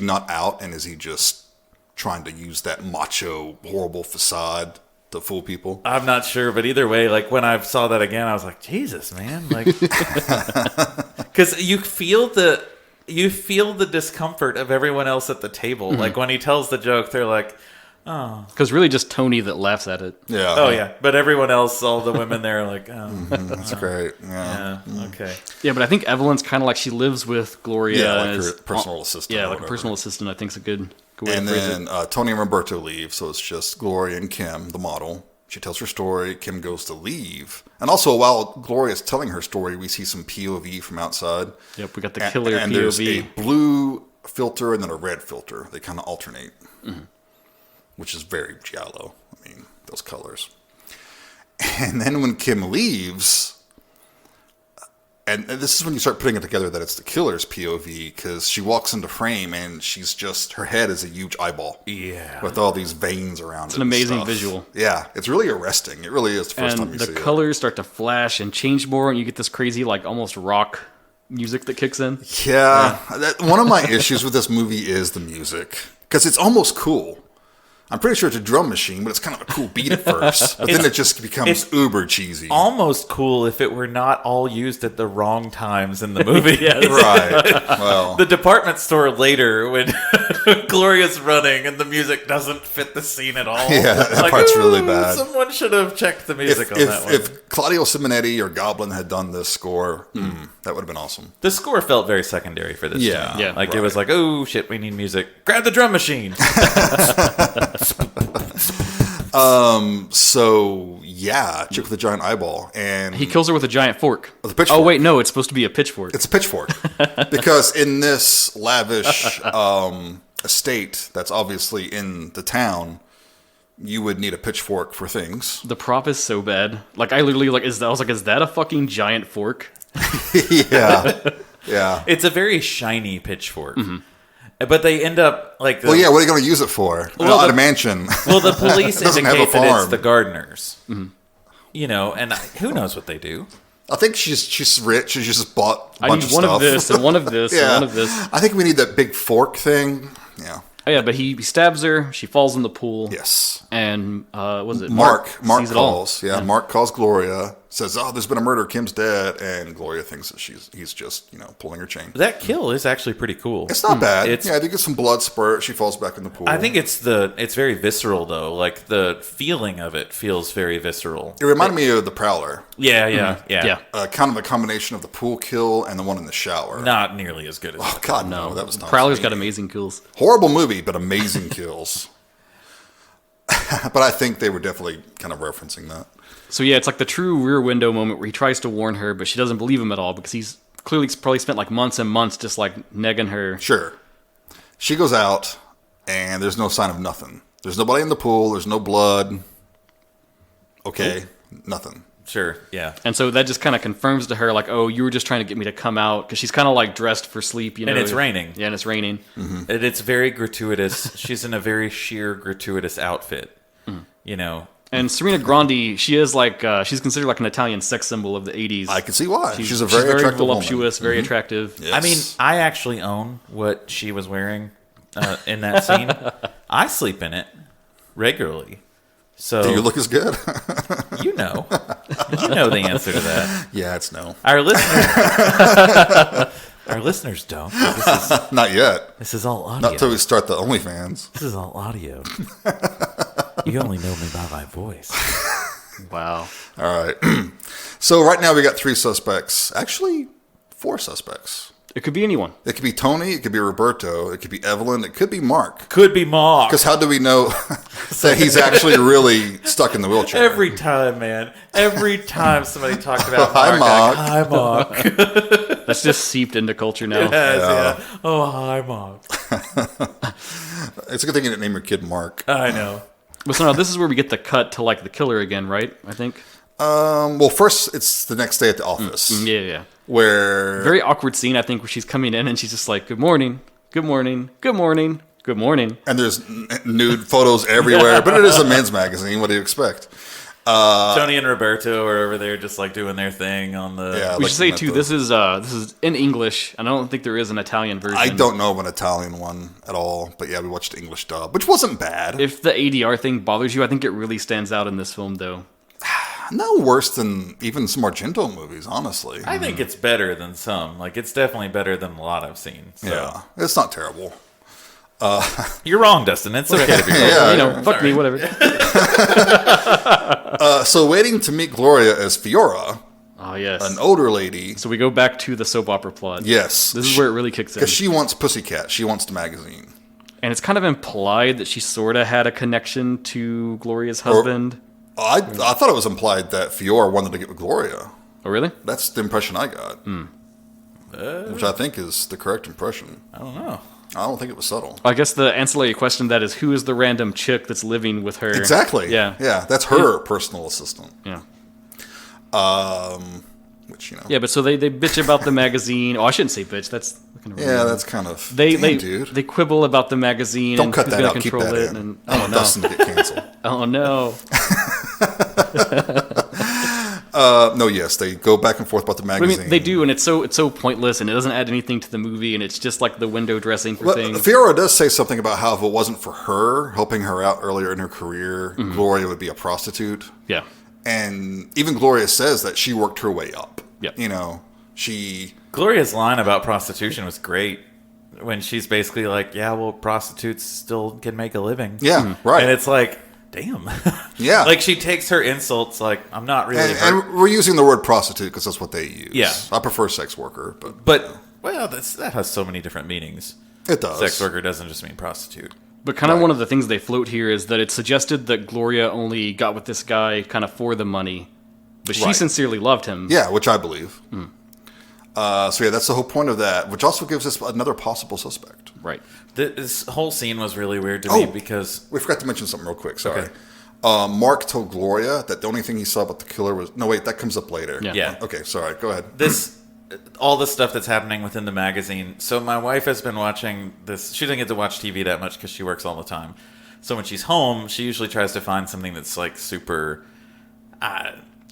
not out, and is he just trying to use that macho, horrible facade to fool people? I'm not sure, but either way, like when I saw that again, I was like, Jesus, man, like, because you feel the discomfort of everyone else at the table. Like when he tells the joke, they're like, oh, because really just Tony that laughs at it. Yeah. Oh yeah, but everyone else, all the women there, are like, oh, That's great. Yeah. okay. Yeah, but I think Evelyn's kind of like she lives with Gloria. Yeah, like as her personal assistant. Yeah, or like a whatever. personal assistant. I think is a good way And to phrase then it. Tony and Roberto leave, so it's just Gloria and Kim, the model. She tells her story. Kim goes to leave. And also, while Gloria's telling her story, we see some POV from outside. Yep, we got the killer and POV. there's a blue filter and then a red filter. They kind of alternate, which is very giallo. I mean, those colors. And then when Kim leaves, and this is when you start putting it together that it's the killer's POV, because she walks into frame and her head is a huge eyeball. Yeah. With all these veins around it. It's an amazing visual. Yeah, it's really arresting. It really is the first time you see it. And the colors start to flash and change more, and you get this crazy, like, almost rock music that kicks in. Yeah. One of my issues with this movie is the music, because it's almost cool. I'm pretty sure it's a drum machine, but it's kind of a cool beat at first. But then it just becomes uber cheesy. Almost cool if it were not all used at the wrong times in the movie. Right. Well, The department store later, when Gloria's running and the music doesn't fit the scene at all. Yeah, that part's really bad. Someone should have checked the music on that one. if Claudio Simonetti or Goblin had done this score, that would have been awesome. The score felt very secondary for this. Yeah, to me. yeah, Like it was like, oh shit, we need music. Grab the drum machine. So yeah, chick with a giant eyeball, and He kills her with a giant fork. With a pitchfork. Oh, wait, no, it's supposed to be a pitchfork. it's a pitchfork because in this lavish estate that's obviously in the town, you would need a pitchfork for things. The prop is so bad. Like, I literally, like, I was like, is that a fucking giant fork? Yeah. It's a very shiny pitchfork. But they end up like. Well, yeah. What are you going to use it for? Well, At the- a mansion. Well, the police doesn't have a indicate that it's farm. the gardeners. You know, and who knows what they do? I think she's rich. She just bought a I bunch need of one stuff. of this and one of this and one of this. I think we need that big fork thing. Yeah. Oh, yeah, but he stabs her. She falls in the pool. Yes. And, was it Mark sees it all. calls. Yeah, Mark calls Gloria. Says, "Oh, there's been a murder. Kim's dead." And Gloria thinks that he's just pulling her chain. That kill is actually pretty cool. It's not bad. It's- Yeah, they get some blood spurt. She falls back in the pool. I think it's very visceral though. Like the feeling of it feels very visceral. it reminded me of the Prowler. Yeah. Yeah. Kind of a combination of the pool kill and the one in the shower. Not nearly as good as Oh God, no, that was not Prowler's got amazing kills. horrible movie, but amazing kills. But I think they were definitely kind of referencing that. So yeah, it's like the true Rear Window moment where he tries to warn her, but she doesn't believe him at all because he's clearly probably spent like months and months just like negging her. Sure. She goes out, and there's no sign of nothing. There's nobody in the pool. There's no blood. Okay, nothing. Sure, yeah. And so that just kind of confirms to her, like, oh, you were just trying to get me to come out, because she's kind of like dressed for sleep, you know. And it's raining. Yeah, and it's raining. Mm-hmm. It's very gratuitous. She's in a very sheer, gratuitous outfit, you know. And Serena Grandi, she is like, she's considered like an Italian sex symbol of the 80s. I can see why. She's a very attractive voluptuous, woman. very attractive. Yes. I mean, I actually own what she was wearing in that scene. I sleep in it regularly. So do you look as good? you know the answer to that. Yeah, it's no. Our listeners don't. This is, Not yet. this is all audio. Not until we start the OnlyFans. This is all audio. You only know me by my voice. Wow. All right. So right now we got 3 suspects. Actually, 4 suspects. It could be anyone. It could be Tony. It could be Roberto. It could be Evelyn. It could be Mark. Could be Mark. Because how do we know that he's actually really stuck in the wheelchair? Every time, man. Every time somebody talked about Hi, Mark. Mark. Hi, Mark. That's just seeped into culture now. Yes, Yeah. yeah. Oh, hi, Mark. It's a good thing you didn't name your kid Mark. I know. But so now this is where we get the cut to like the killer again, right? I think. Well, first it's the next day at the office. Yeah. Where Very awkward scene, I think, where she's coming in and she's just like, good morning, good morning, good morning, good morning. and there's nude photos everywhere, but it is a men's magazine. What do you expect? Tony and Roberto are over there just like doing their thing on the... Yeah, We like should say at too, the- this is in English, and I don't think there is an Italian version. I don't know of an Italian one at all, but yeah, we watched the English dub, which wasn't bad. If the ADR thing bothers you, I think it really stands out in this film, though. No worse than even some Argento movies, honestly. I think it's better than some. Like, it's definitely better than a lot I've seen. So. Yeah, it's not terrible. You're wrong, Dustin. It's okay to be wrong. Yeah, You know, fuck sorry. me, whatever. So waiting to meet Gloria as Fiora, Oh, yes. an older lady. So we go back to the soap opera plot. Yes. This is where it really kicks in. Because she wants Pussycat. She wants the magazine. And it's kind of implied that she sort of had a connection to Gloria's husband. I thought it was implied that Fiora wanted to get with Gloria. Oh, really? That's the impression I got. Which I think is the correct impression. I don't know. I don't think it was subtle. I guess the ancillary question to that is, who is the random chick that's living with her? Exactly. Yeah. Yeah, that's her personal assistant. Yeah. Which, you know. Yeah, but so they bitch about the magazine. Oh, I shouldn't say bitch. That's looking really Yeah, wrong. that's kind of. They damn, dude. they quibble about the magazine. Don't and cut who's that gonna out. Keep control that it. in. And, I oh want no! Dustin to get canceled. Oh no! No, yes, they go back and forth about the But I magazine. mean, they do, and it's so pointless, and it doesn't add anything to the movie, and it's just like the window dressing for Well, things. Fiora does say something about how if it wasn't for her helping her out earlier in her career, Gloria would be a prostitute. Yeah. And even Gloria says that she worked her way up. Yeah. You know, she. Gloria's line about prostitution was great. When she's basically like, yeah, well, prostitutes still can make a living. Yeah, right. And it's like, damn. Yeah. Like, she takes her insults like, I'm not really hurt. And we're using the word prostitute because that's what they use. Yeah. I prefer sex worker, but. But, well, that has so many different meanings. It does. Sex worker doesn't just mean prostitute. But kind of Right. one of the things they float here is that it's suggested that Gloria only got with this guy kind of for the money, but she Right. sincerely loved him. Yeah, which I believe. So yeah, that's the whole point of that, which also gives us another possible suspect. Right. This whole scene was really weird to me Oh. because... We forgot to mention something real quick. Sorry. Okay. Mark told Gloria that the only thing he saw about the killer was... No, wait, that comes up later. Yeah. Yeah. Okay, sorry. Go ahead. All the stuff that's happening within the magazine. So my wife has been watching this. She doesn't get to watch TV that much because she works all the time. So when she's home, she usually tries to find something that's like super...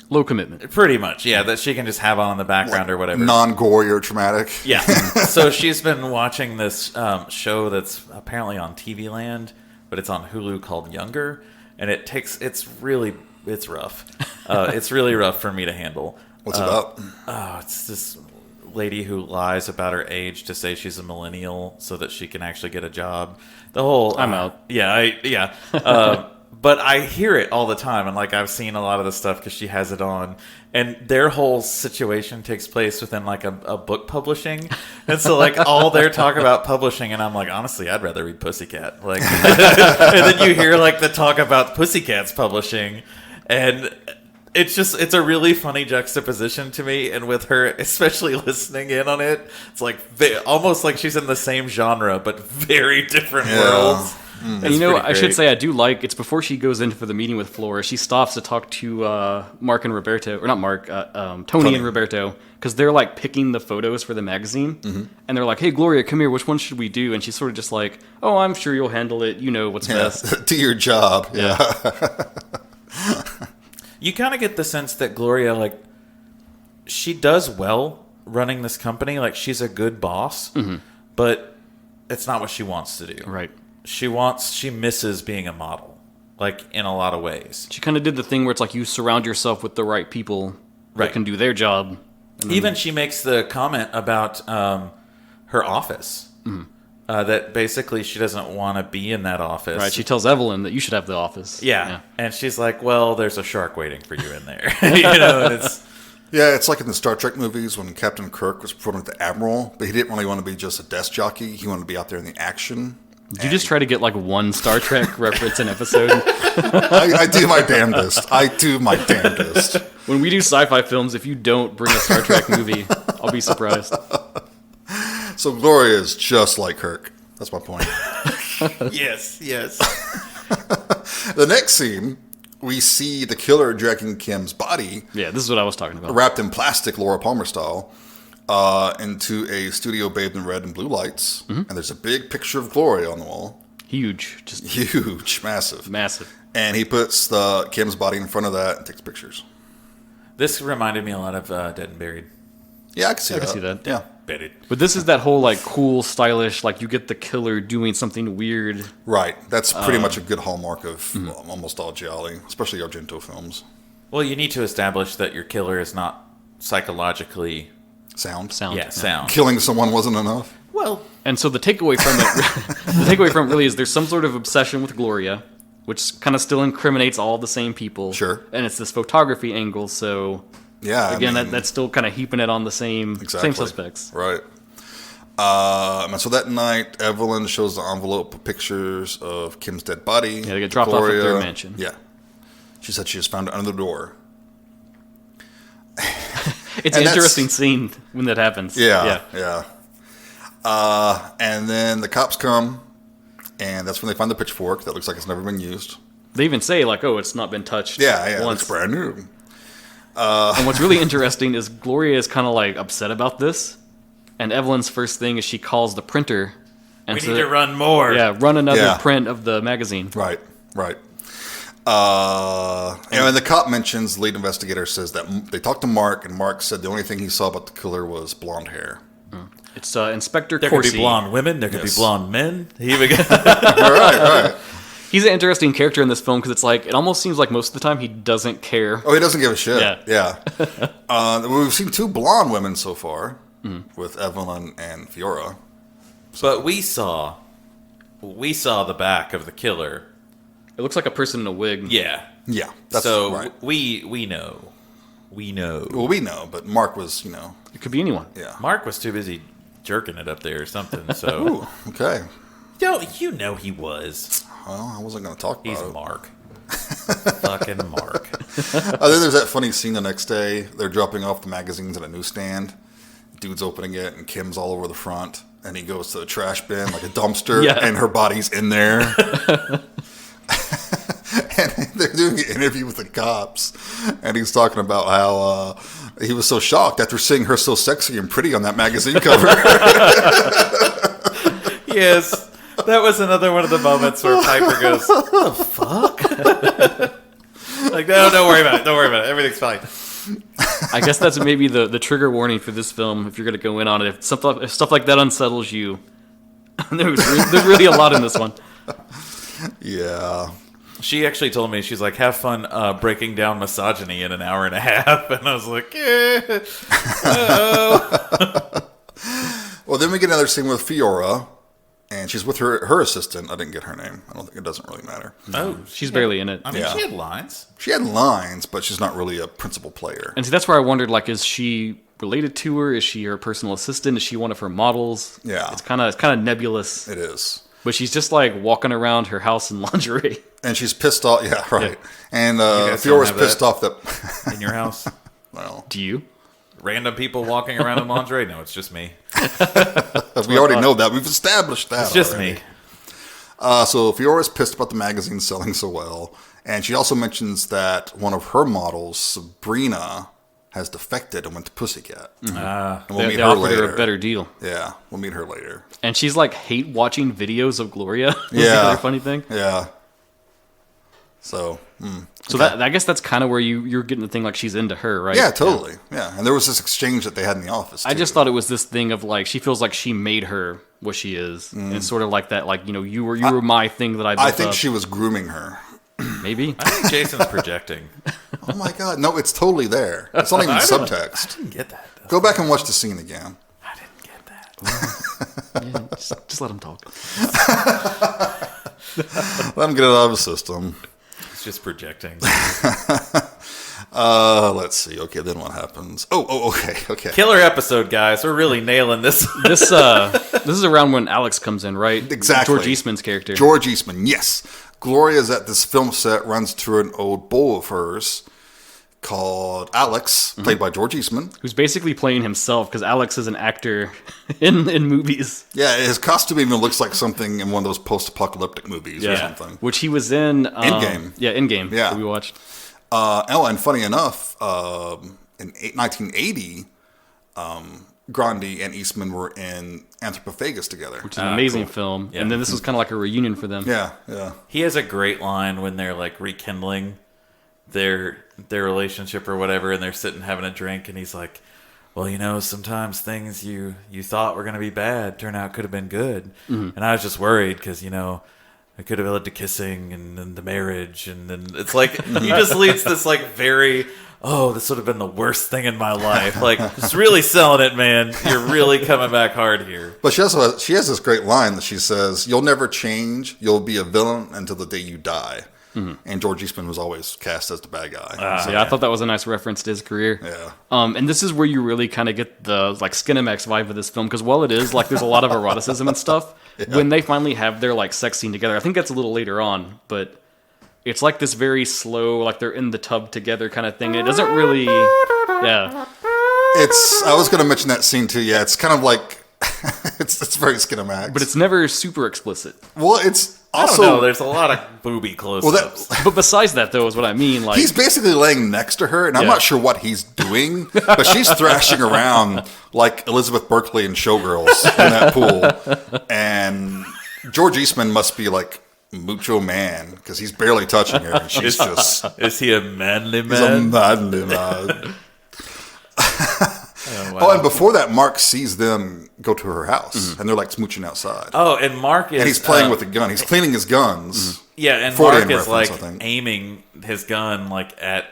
Low commitment. pretty much, yeah, that she can just have on in the background or whatever. Non-gory or traumatic. Yeah. So she's been watching this show that's apparently on TV Land, but it's on Hulu called Younger, and it's really rough. It's really rough for me to handle. What's it about? Oh, it's this lady who lies about her age to say she's a millennial so that she can actually get a job. The whole I'm out. Yeah, But I hear it all the time, and like I've seen a lot of the stuff because she has it on, and their whole situation takes place within like a book publishing, and so like all their talk about publishing, and I'm like, honestly, I'd rather read Pussycat. Like, and then you hear like the talk about Pussycat's publishing, and it's a really funny juxtaposition to me, and with her especially listening in on it, it's like almost like she's in the same genre but very different worlds. And I should say I do like, it's before she goes in for the meeting with Flora, she stops to talk to Mark and Roberto, or not Mark, Tony and Roberto, because they're like picking the photos for the magazine, and they're like, hey Gloria, come here, which one should we do? And she's sort of just like, oh, I'm sure you'll handle it, you know what's best. Do your job. Yeah. You kind of get the sense that Gloria, like, she does well running this company, like she's a good boss, but it's not what she wants to do. Right. She misses being a model, like in a lot of ways. She kind of did the thing where it's like you surround yourself with the right people that can do their job. Even she makes the comment about her office, that basically she doesn't want to be in that office. Right, she tells Evelyn that you should have the office. Yeah. And she's like, well, there's a shark waiting for you in there. And it's... Yeah, it's like in the Star Trek movies when Captain Kirk was performing with the Admiral, but he didn't really want to be just a desk jockey. He wanted to be out there in the action. Did you just try to get like one Star Trek reference an episode? I do my damnedest. When we do sci-fi films, if you don't bring a Star Trek movie, I'll be surprised. So Gloria is just like Kirk. That's my point. Yes. The next scene, we see the killer dragging Kim's body. Yeah, this is what I was talking about. Wrapped in plastic, Laura Palmer style. Into a studio bathed in red and blue lights, and there's a big picture of Gloria on the wall. Huge, just huge, massive. And he puts Kim's body in front of that and takes pictures. This reminded me a lot of Dead and Buried. Yeah, I can see that. Yeah, Buried. But this is that whole like cool, stylish, like you get the killer doing something weird. Right. That's pretty much a good hallmark of almost all gialli, especially Argento films. Well, you need to establish that your killer is not psychologically sound. Yeah, sound. Killing someone wasn't enough. Well, and so the takeaway from it, really is there's some sort of obsession with Gloria, which kind of still incriminates all the same people. Sure. And it's this photography angle, so yeah, again, that's still kind of heaping it on the same suspects. Right. And so that night, Evelyn shows the envelope of pictures of Kim's dead body. Yeah, they get dropped off at their mansion. Yeah. She said she just found it under the door. It's an interesting scene when that happens. Yeah. And then the cops come, and that's when they find the pitchfork that looks like it's never been used. They even say, like, oh, it's not been touched Yeah, once. it's brand new. And what's really interesting is Gloria is kind of, like, upset about this, and Evelyn's first thing is she calls the printer. And we need to run more. Yeah, run another print of the magazine. Right. And the cop mentions, the lead investigator says that they talked to Mark, and Mark said the only thing he saw about the killer was blonde hair. It's Inspector There Corsi. could be blonde women. There could be blonde men. Right. He's an interesting character in this film because it's like, it almost seems like most of the time he doesn't care. Oh, he doesn't give a shit. Yeah. We've seen two blonde women so far with Evelyn and Fiora. But we saw the back of the killer. It looks like a person in a wig. Yeah. That's so right. we know. Well, we know, but Mark was, It could be anyone. Yeah. Mark was too busy jerking it up there or something. So. Ooh, okay. You know he was. Well, I wasn't going to talk about He's it. Mark. Fucking Mark. Then there's that funny scene the next day. They're dropping off the magazines at a newsstand. Dude's opening it, and Kim's all over the front. And he goes to the trash bin, like a dumpster, and her body's in there. And they're doing an interview with the cops. And he's talking about how he was so shocked after seeing her so sexy and pretty on that magazine cover. Yes. That was another one of the moments where Piper goes, "What the fuck?" Like, no, don't worry about it. Don't worry about it. Everything's fine. I guess that's maybe the trigger warning for this film if you're going to go in on it. If stuff like that unsettles you, there's really a lot in this one. Yeah. She actually told me, she's like, have fun breaking down misogyny in an hour and a half. And I was like, yeah. Well, then we get another scene with Fiora. And she's with her assistant. I didn't get her name. I don't think it doesn't really matter. Oh, She's barely in it. I mean, she had lines. She had lines, but she's not really a principal player. And see, that's where I wondered, like, is she related to her? Is she her personal assistant? Is she one of her models? Yeah. It's kind of nebulous. It is. But she's just, like, walking around her house in lingerie. And she's pissed off. Yeah, right. Yeah. And guys Fiora's don't have pissed off that... In your house? Well, Do you? Random people walking around in lingerie? No, it's just me. we already know that. We've established that It's just already. me. So Fiora's pissed about the magazine selling so well. And she also mentions that one of her models, Sabrina, has defected and went to Pussycat. And we'll They meet her offered later. her a better deal. Yeah, we'll meet her later. And she's, like, hate watching videos of Gloria. That's the Yeah. other funny thing. Yeah. So, So that I guess that's kind of where you're getting the thing, like, she's into her, right? yeah, totally. Yeah. And there was this exchange that they had in the office, too. I just thought it was this thing of, like, she feels like she made her what she is. And it's sort of like that, like, you were my thing that I built I think up. she was grooming her. Maybe. I think Jason's projecting. Oh, my God. No, it's totally there. It's not even subtext. I didn't get that. Go back and watch the scene again. I didn't get that. Yeah, just let him talk. Let him get it out of his system. It's just projecting. Let's see. Okay, then what happens? Okay. Killer episode, guys. We're really nailing this. This is around when Alex comes in, right? Exactly. George Eastman's character. George Eastman, yes. Gloria's at this film set, runs through an old beau of hers called Alex, played by George Eastman. Who's basically playing himself, because Alex is an actor in movies. Yeah, his costume even looks like something in one of those post-apocalyptic movies or something. Which he was in... Endgame. Yeah, Endgame. Yeah. That we watched. And funny enough, in 1980, Grandi and Eastman were in Anthropophagus together. Which is an amazing film. Yeah. And then this was kind of like a reunion for them. Yeah. He has a great line when they're like rekindling their relationship or whatever, and they're sitting having a drink, and he's like, well, sometimes things you thought were going to be bad turn out could have been good. And I was just worried because, it could have led to kissing and then the marriage, and then it's like he just leads this like very, this would have been the worst thing in my life. Like, just really selling it, man. You're really coming back hard here. But she has this great line that she says, "You'll never change. You'll be a villain until the day you die." And George Eastman was always cast as the bad guy. Yeah, I thought that was a nice reference to his career. Yeah. And this is where you really kind of get the like Skinemax vibe of this film, because while it is like there's a lot of eroticism and stuff, when they finally have their like sex scene together, I think that's a little later on, but it's like this very slow, like they're in the tub together kind of thing. It doesn't really, yeah. I was going to mention that scene too. Yeah, it's kind of like it's very Skinemax, But it's never super explicit. well, it's I don't also know. There's a lot of booby close-ups. But besides that, though, is what I mean. Like he's basically laying next to her, and I'm Yeah. not sure what he's doing, but she's thrashing around like Elizabeth Berkley in Showgirls in that pool. And George Eastman must be like Mucho Man because he's barely touching her, and she's just Is he a manly he's a man? manly man. Oh, wow. Oh, and before that, Mark sees them go to her house, and they're like smooching outside. Oh, and Mark is... And he's playing with a gun. He's cleaning his guns. Yeah, and Freudian Mark is reference, like I think. aiming his gun like at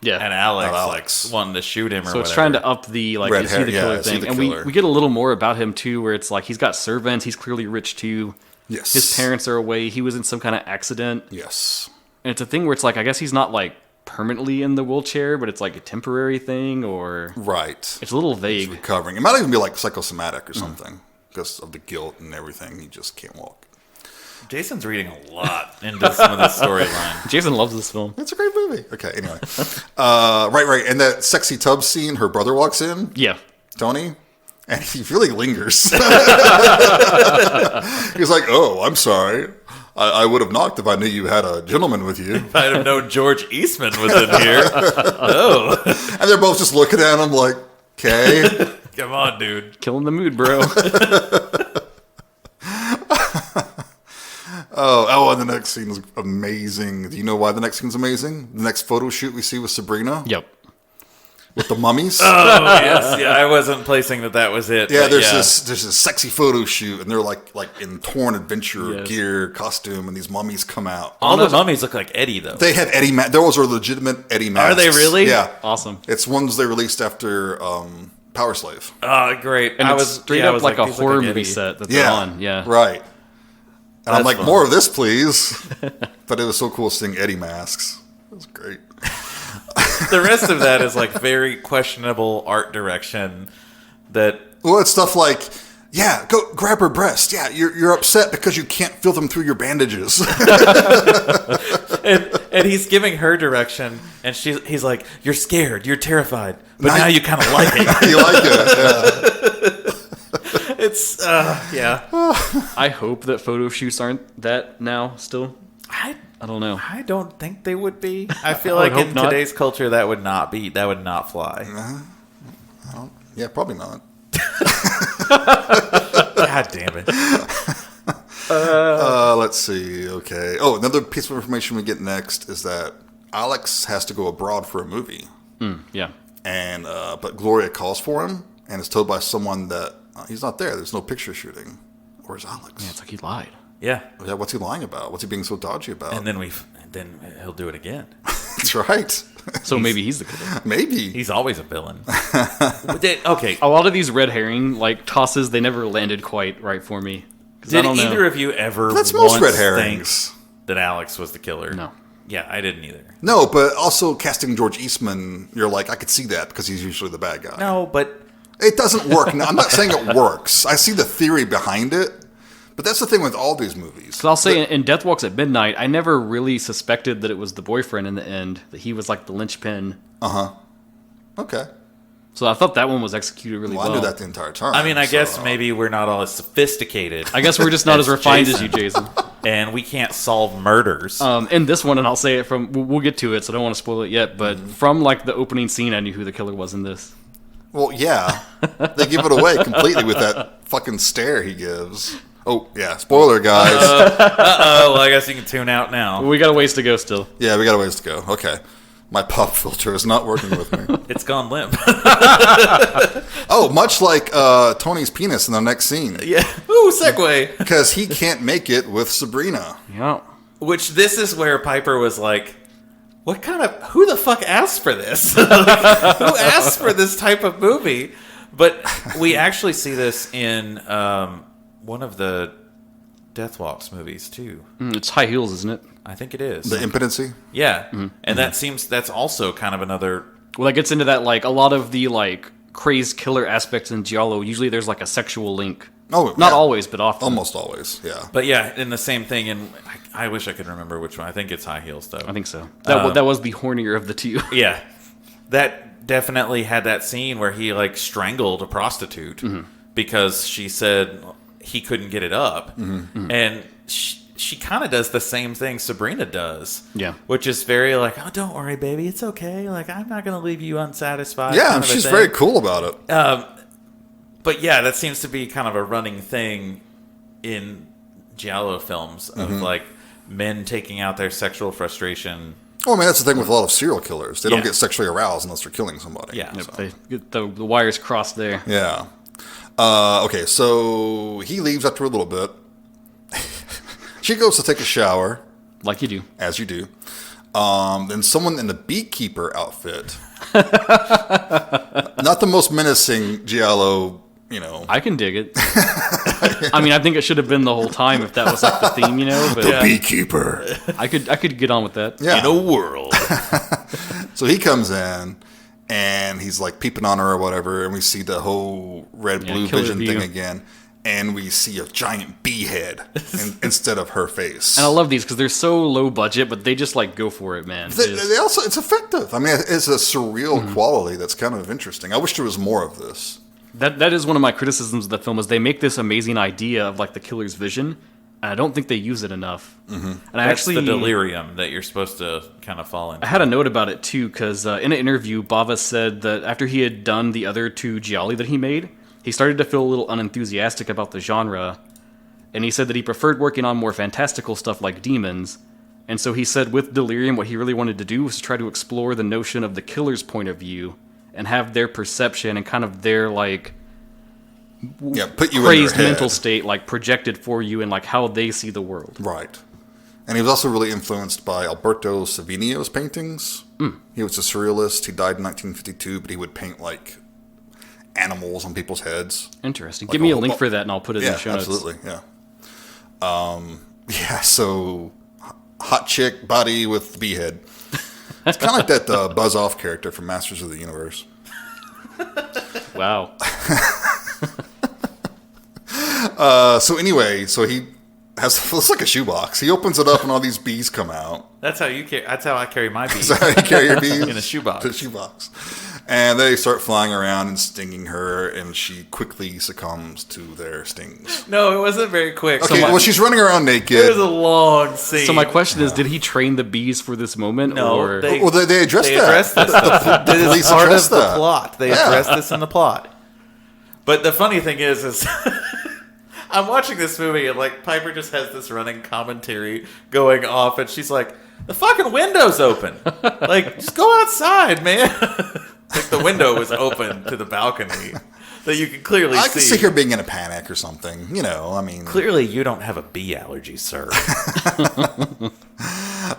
Yeah. Alex, At Alex. like wanting to shoot him or So whatever. it's trying to up the like Red is he hair, the yeah, killer is he thing, the and killer? we get a little more about him too, where it's like he's got servants, he's clearly rich too. Yes. His parents are away. He was in some kind of accident, Yes. and it's a thing where it's like I guess he's not like permanently in the wheelchair, but it's like a temporary thing, or Right. it's a little He's vague. recovering. It might even be like psychosomatic or something because of the guilt and everything. He just can't walk. Jason's reading a lot into some of this storyline. Jason loves this film. It's a great movie. Okay, anyway. Right. And that sexy tub scene, her brother walks in, Yeah, Tony, and he really lingers. He's like, "Oh, I'm sorry. I would have knocked if I knew you had a gentleman with you." I'd have known George Eastman was in here. Oh, And they're both just looking at him like, "Okay." come on, dude. killing the mood, bro. Oh, and the next scene is amazing. Do you know why the next scene's amazing? The next photo shoot we see with Sabrina Yep. with the mummies. Oh, yes. Yeah, I wasn't placing that was it. Yeah, but there's this sexy photo shoot, and they're like in torn adventure Yes. gear, costume, and these mummies come out. All the mummies look like Eddie, though. They have Eddie. Those are legitimate Eddie masks. Are they really? Yeah, Awesome. it's ones they released after Power Slave. Oh, great. And I it's was straight I up was like a these look horror like movie Eddie. set that they're on. Yeah. right. And I'm like, fun. more of this, please. But it was so cool seeing Eddie masks. It was great. The rest of that is like very questionable art direction. Well, it's stuff like, yeah, go grab her breast. Yeah, you're upset because you can't feel them through your bandages. and he's giving her direction, and he's like, "You're scared, you're terrified, but now you kind of like it. You like it, yeah. It's yeah." I hope that photo shoots aren't that now still. I don't know. I don't think they would be. I feel I would like in hope not. today's culture that would not fly. Yeah, probably not. God damn it. Let's see. Okay. Oh, another piece of information we get next is that Alex has to go abroad for a movie. Yeah. And but Gloria calls for him and is told by someone that he's not there. There's no picture shooting. Where's Alex? Yeah, it's like he lied. Yeah. Yeah, what's he lying about? What's he being so dodgy about? And then he'll do it again. That's right. So maybe he's the killer. Maybe. He's always a villain. Okay. A lot of these red herring like tosses, they never landed quite right for me. 'Cause I Did don't know. either of you ever That's most once red herrings. think that Alex was the killer? No. Yeah, I didn't either. No, but also casting George Eastman, you're like, I could see that because he's usually the bad guy. No, but It doesn't work. Now, I'm not saying it works. I see the theory behind it, but that's the thing with all these movies. So I'll say in Death Walks at Midnight, I never really suspected that it was the boyfriend in the end, that he was like the linchpin. Okay. So I thought that one was executed really Well, well. I knew that the entire time. I mean, I so- guess maybe we're not all as sophisticated. I guess we're just not as refined Jason. as you, Jason. And we can't solve murders. In this one, and I'll say it from, we'll get to it, so I don't want to spoil it yet, but from like the opening scene, I knew who the killer was in this. Well, yeah. They give it away completely with that fucking stare he gives. Oh, yeah. Spoiler, guys. Oh, well, I guess you can tune out now. We got a ways to go still. Yeah, we got a ways to go. Okay. My pop filter is not working with me. It's gone limp. Oh, much like Tony's penis in the next scene. Yeah. Ooh, segue. Because he can't make it with Sabrina. Yeah. Which this is where Piper was like, who the fuck asked for this? Who asked for this type of movie? But we actually see this in one of the Death Walks movies too. It's High Heels, isn't it? I think it is. The impotency? Yeah. And that's also kind of another... Well, that gets into that, like, a lot of the, like, crazed killer aspects in Giallo. Usually there's, like, a sexual link. Oh, Not yeah. always, but often. Almost always, yeah. But yeah, in the same thing, and I wish I could remember which one. I think it's High Heels, though. I think so. That was the hornier of the two. Yeah. That definitely had that scene where he, like, strangled a prostitute because she said he couldn't get it up. And she kind of does the same thing Sabrina does. Yeah. Which is very like, oh, don't worry, baby. It's okay. Like, I'm not going to leave you unsatisfied. Yeah, kind and of a she's thing. very cool about it. But yeah, that seems to be kind of a running thing in Giallo films of like men taking out their sexual frustration. Well, I mean, that's the thing with a lot of serial killers. They don't Yeah. get sexually aroused unless they're killing somebody. Yeah. Yep, they get the wires crossed there. Yeah. Okay, so he leaves after a little bit. She goes to take a shower, Like you do. as you do. Then someone in the beekeeper outfit. Not the most menacing Giallo, you know. I can dig it. I mean, I think it should have been the whole time if that was like the theme, you know. But The beekeeper. I could get on with that. Yeah. In a world. So he comes in, and he's like peeping on her or whatever, and we see the whole red-blue killer vision view. thing again. And we see a giant bee head instead of her face. And I love these because they're so low budget, but they just like go for it, man. They also, it's effective. I mean, it's a surreal quality that's kind of interesting. I wish there was more of this. That is one of my criticisms of the film is they make this amazing idea of like the killer's vision, and I don't think they use it enough. And I That's actually the delirium that you're supposed to kind of fall into. I had a note about it too because in an interview, Bava said that after he had done the other two gialli that he made, he started to feel a little unenthusiastic about the genre, and he said that he preferred working on more fantastical stuff like demons. And so he said with Delirium, what he really wanted to do was to try to explore the notion of the killer's point of view and have their perception and kind of their like Yeah, put you crazed in their head. mental state like projected for you and like how they see the world. Right. And he was also really influenced by Alberto Savinio's paintings. He was a surrealist. He died in 1952, but he would paint like animals on people's heads. Interesting. Like Give me a a whole link bu- for that and I'll put it in Yeah, the show notes. absolutely. Yeah. Yeah, so hot chick body with the bee head. It's kind of like that Buzz Off character from Masters of the Universe. Wow. So anyway, so he has looks like a shoebox. He opens it up and all these bees come out. That's how I carry my bees. Is that how you carry your bees? In a shoebox. A shoebox. And they start flying around and stinging her, and she quickly succumbs to their stings. No, it wasn't very quick. Okay, well, she's running around naked. It was a long scene. So my question is, did he train the bees for this moment? No, or? they addressed that. addressed this. The It police is part of addressed the that. plot. They addressed this in the plot. But the funny thing is I'm watching this movie and like Piper just has this running commentary going off, and she's like, "The fucking window's open. Like, just go outside, man." Like the window was open to the balcony that you can clearly see. I can see her being in a panic or something. You know, I mean, Clearly, you don't have a bee allergy, sir.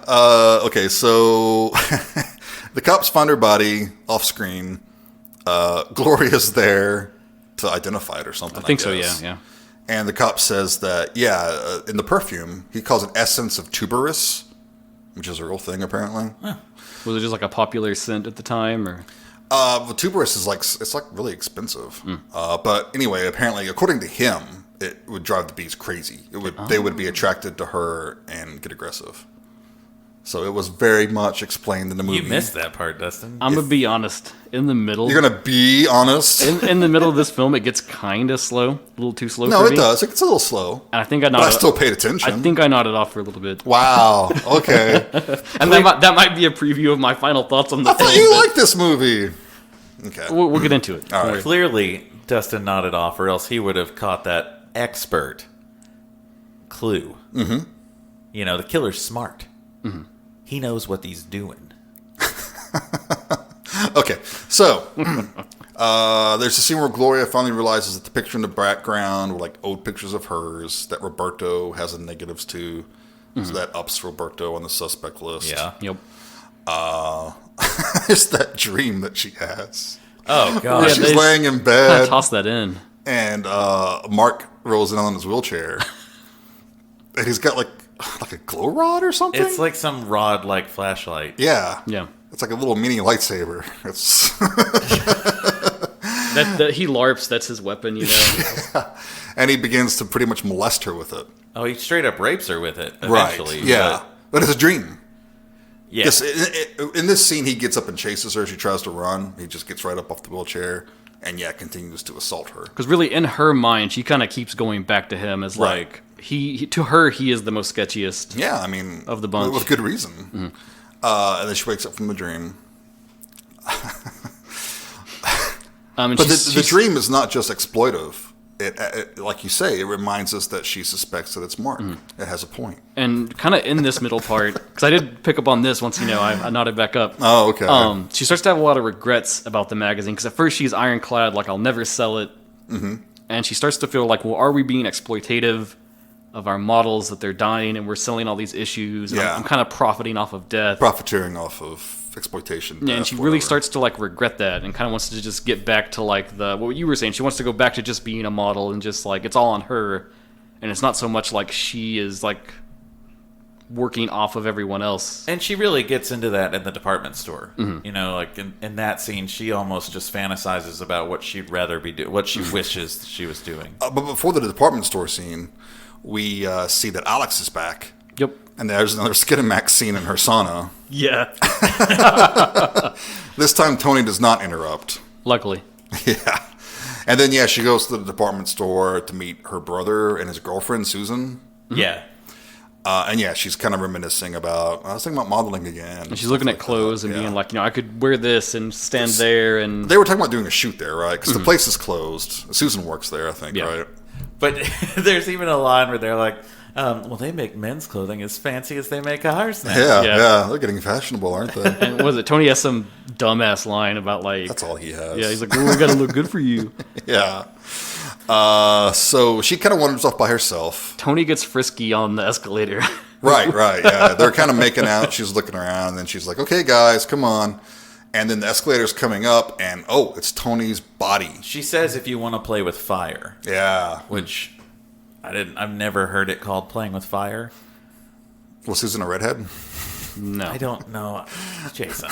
Okay, so the cops find her body off screen. Gloria's there to identify it or something. I think so. guess. Yeah. And the cop says that, in the perfume, he calls it essence of tuberous, which is a real thing, apparently. Was it just like a popular scent at the time, or? Well, tuberous is it's really expensive. But anyway, apparently, according to him, it would drive the bees crazy. They would be attracted to her and get aggressive. So it was very much explained in the movie. You missed that part, Dustin. I'm gonna be honest. In the middle, You're gonna be honest. in the middle of this film, it gets kind of slow, a little too slow. No, for it me. does. It's a little slow. And I think I But I nodded. still paid attention. I think I nodded off for a little bit. Wow. Okay. And that might be a preview of my final thoughts on the I thought film. you but liked this movie. Okay. We'll get into it. All right. Clearly, Dustin nodded off, or else he would have caught that expert clue. Mm-hmm. You know, the killer's smart. Mm-hmm. He knows what he's doing. Okay, so there's a scene where Gloria finally realizes that the picture in the background were like old pictures of hers that Roberto has the negatives to. So that ups Roberto on the suspect list. Yeah. Yep. There's that dream that she has. Oh, Where God. Yeah, she's they laying in Kind bed, of toss that in. and Mark rolls in on his wheelchair, and he's got like a glow rod or something. It's like some rod-like flashlight. Yeah. Yeah. It's like a little mini lightsaber. It's That he LARPs. That's his weapon. You know. and he begins to pretty much molest her with it. Oh, he straight up rapes her with it, eventually. Right. Yeah. But it's a dream. Yeah. Yes, in this scene, he gets up and chases her. She tries to run. He just gets right up off the wheelchair and, continues to assault her. Because really, in her mind, she kind of keeps going back to him as Right. like to her, he is the most sketchiest. Yeah, I mean, Of the bunch. with good reason. Mm-hmm. And then she wakes up from the dream. And But the dream is not just exploitive. It, like you say, it reminds us that she suspects that it's Mark. It has a point. and kind of in this middle part, because I did pick up on this once. I nodded back up. Oh, okay. She starts to have a lot of regrets about the magazine because at first she's ironclad, like I'll never sell it, and she starts to feel like, well, are we being exploitative of our models that they're dying and we're selling all these issues? And Yeah. I'm kind of profiting off of death. Profiteering off of exploitation. Yeah, and death, she really whatever. starts to like regret that and kind of wants to just get back to like what you were saying. She wants to go back to just being a model and just like it's all on her, and it's not so much like she is like working off of everyone else. And she really gets into that in the department store. You know, like in that scene, she almost just fantasizes about what she'd rather be doing, what she wishes she was doing. But before the department store scene, we see that Alex is back. Yep. And there's another Skid and Max scene in her sauna. Yeah. This time, Tony does not interrupt. Luckily. Yeah. And then, she goes to the department store to meet her brother and his girlfriend, Susan. Yeah. And she's kind of reminiscing about, I was thinking about modeling again. And she's looking at clothes and being like, I could wear this and stand there. And They were talking about doing a shoot there, right? Because the place is closed. Susan works there, I think, Yeah. right? But there's even a line where they're like, well, they make men's clothing as fancy as they make ours now. Yeah. They're getting fashionable, aren't they? and what was it? Tony has some dumbass line about like, That's all he has. yeah, he's like, we gotta look good for you. Yeah. So she kind of wanders off by herself. Tony gets frisky on the escalator. Right. Yeah. They're kind of making out. She's looking around, and then she's like, okay, guys, come on. And then the escalator's coming up, and it's Tony's body. She says if you want to play with fire, Yeah. which I've never heard it called Playing with Fire. Was Susan a redhead? No. I don't know. Jason.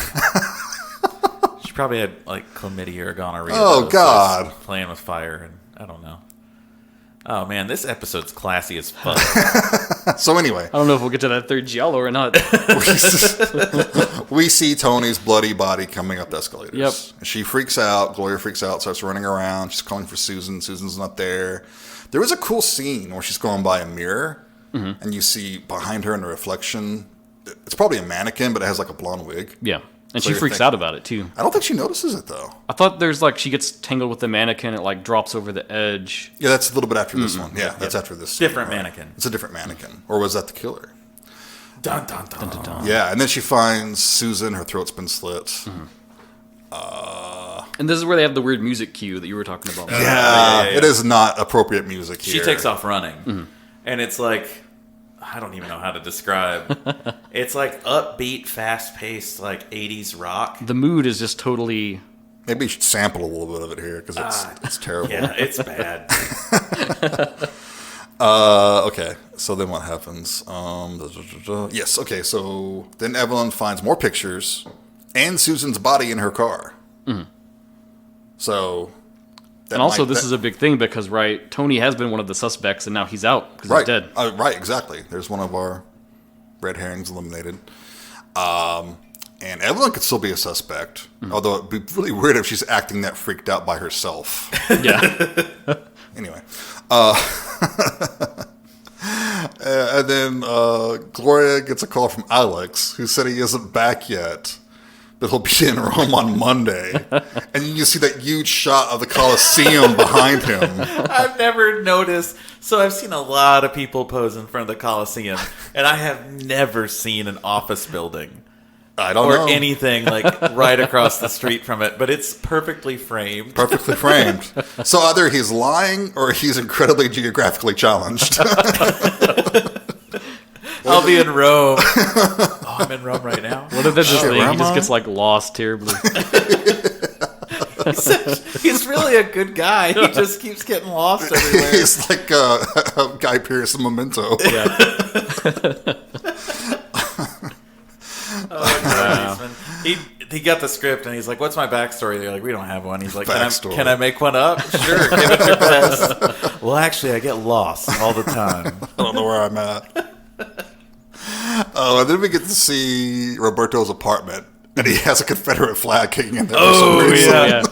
She probably had like chlamydia or gonorrhea. Oh, though, so God. it's Playing with Fire, and I don't know. Oh man, this episode's classy as fuck. So anyway, I don't know if we'll get to that third giallo or not. we see Tony's bloody body coming up the escalators. Yep. She freaks out. Gloria freaks out, starts running around. She's calling for Susan. Susan's not there. There is a cool scene where she's going by a mirror, and you see behind her in the reflection, it's probably a mannequin, but it has like a blonde wig. Yeah. And So she you freaks think- out about it, too. I don't think she notices it, though. I thought there's like, she gets tangled with the mannequin. It like drops over the edge. Yeah, that's a little bit after this one. Yeah, that's after this. Different scene, mannequin. It's a different mannequin. Or was that the killer? Dun dun dun. Dun, dun, dun. Yeah, and then she finds Susan. Her throat's been slit. And this is where they have the weird music cue that you were talking about. Yeah, it is not appropriate music here. She takes off running, and it's like I don't even know how to describe. It's like upbeat, fast-paced, like '80s rock. The mood is just totally... Maybe you should sample a little bit of it here because it's terrible. Yeah, it's bad. Okay, so then what happens? Yes, okay, so then Evelyn finds more pictures and Susan's body in her car. So... And also, this is a big thing because, right, Tony has been one of the suspects, and now he's out because right, he's dead. Right, exactly. There's one of our red herrings eliminated. And Evelyn could still be a suspect, although it'd be really weird if she's acting that freaked out by herself. Yeah. Anyway. And then Gloria gets a call from Alex, who said he isn't back yet, but he'll be in Rome on Monday. And you see that huge shot of the Colosseum behind him. I've never noticed. So I've seen a lot of people pose in front of the Coliseum, and I have never seen an office building I don't or know. anything like right across the street from it, but it's perfectly framed. Perfectly framed. So either he's lying or he's incredibly geographically challenged. I'll be in Rome. Oh, I'm in Rome right now. What if that's just Shit, thing? where He am just I? gets, like, lost terribly. He's really a good guy. He just keeps getting lost everywhere. He's like Guy Pearce in Memento. He got the script and he's like, "What's my backstory?" They're like, "We don't have one." He's like, Backstory. "Can I make one up?" Sure, give it your best. Well, actually, I get lost all the time. I don't know where I'm at. Oh, and then we get to see Roberto's apartment, and he has a Confederate flag hanging in there for some reason. Yeah.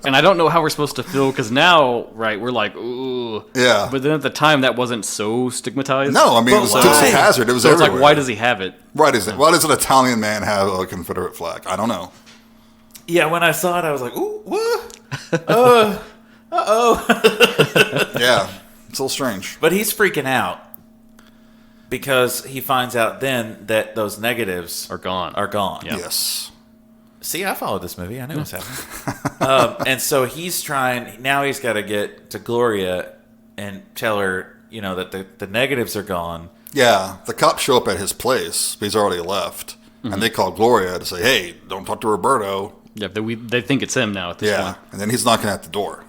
And I don't know how we're supposed to feel because now, right, we're like, ooh. Yeah. But then at the time, that wasn't so stigmatized. No, I mean, But it was why? Dukes of Hazzard. It was So it's everywhere. like, why does he have it? Why does an Italian man have a Confederate flag? I don't know. Yeah, when I saw it, I was like, "Ooh, what?" Yeah, it's a little strange. But he's freaking out because he finds out then that those negatives Are gone. Are gone. Yeah. Yes. See, I followed this movie. I knew what was happening. And so he's trying. Now he's got to get to Gloria and tell her, that the negatives are gone. Yeah, the cops show up at his place, but he's already left. And they call Gloria to say, hey, don't talk to Roberto. Yeah, they think it's him now at this Yeah, point. and then he's knocking at the door.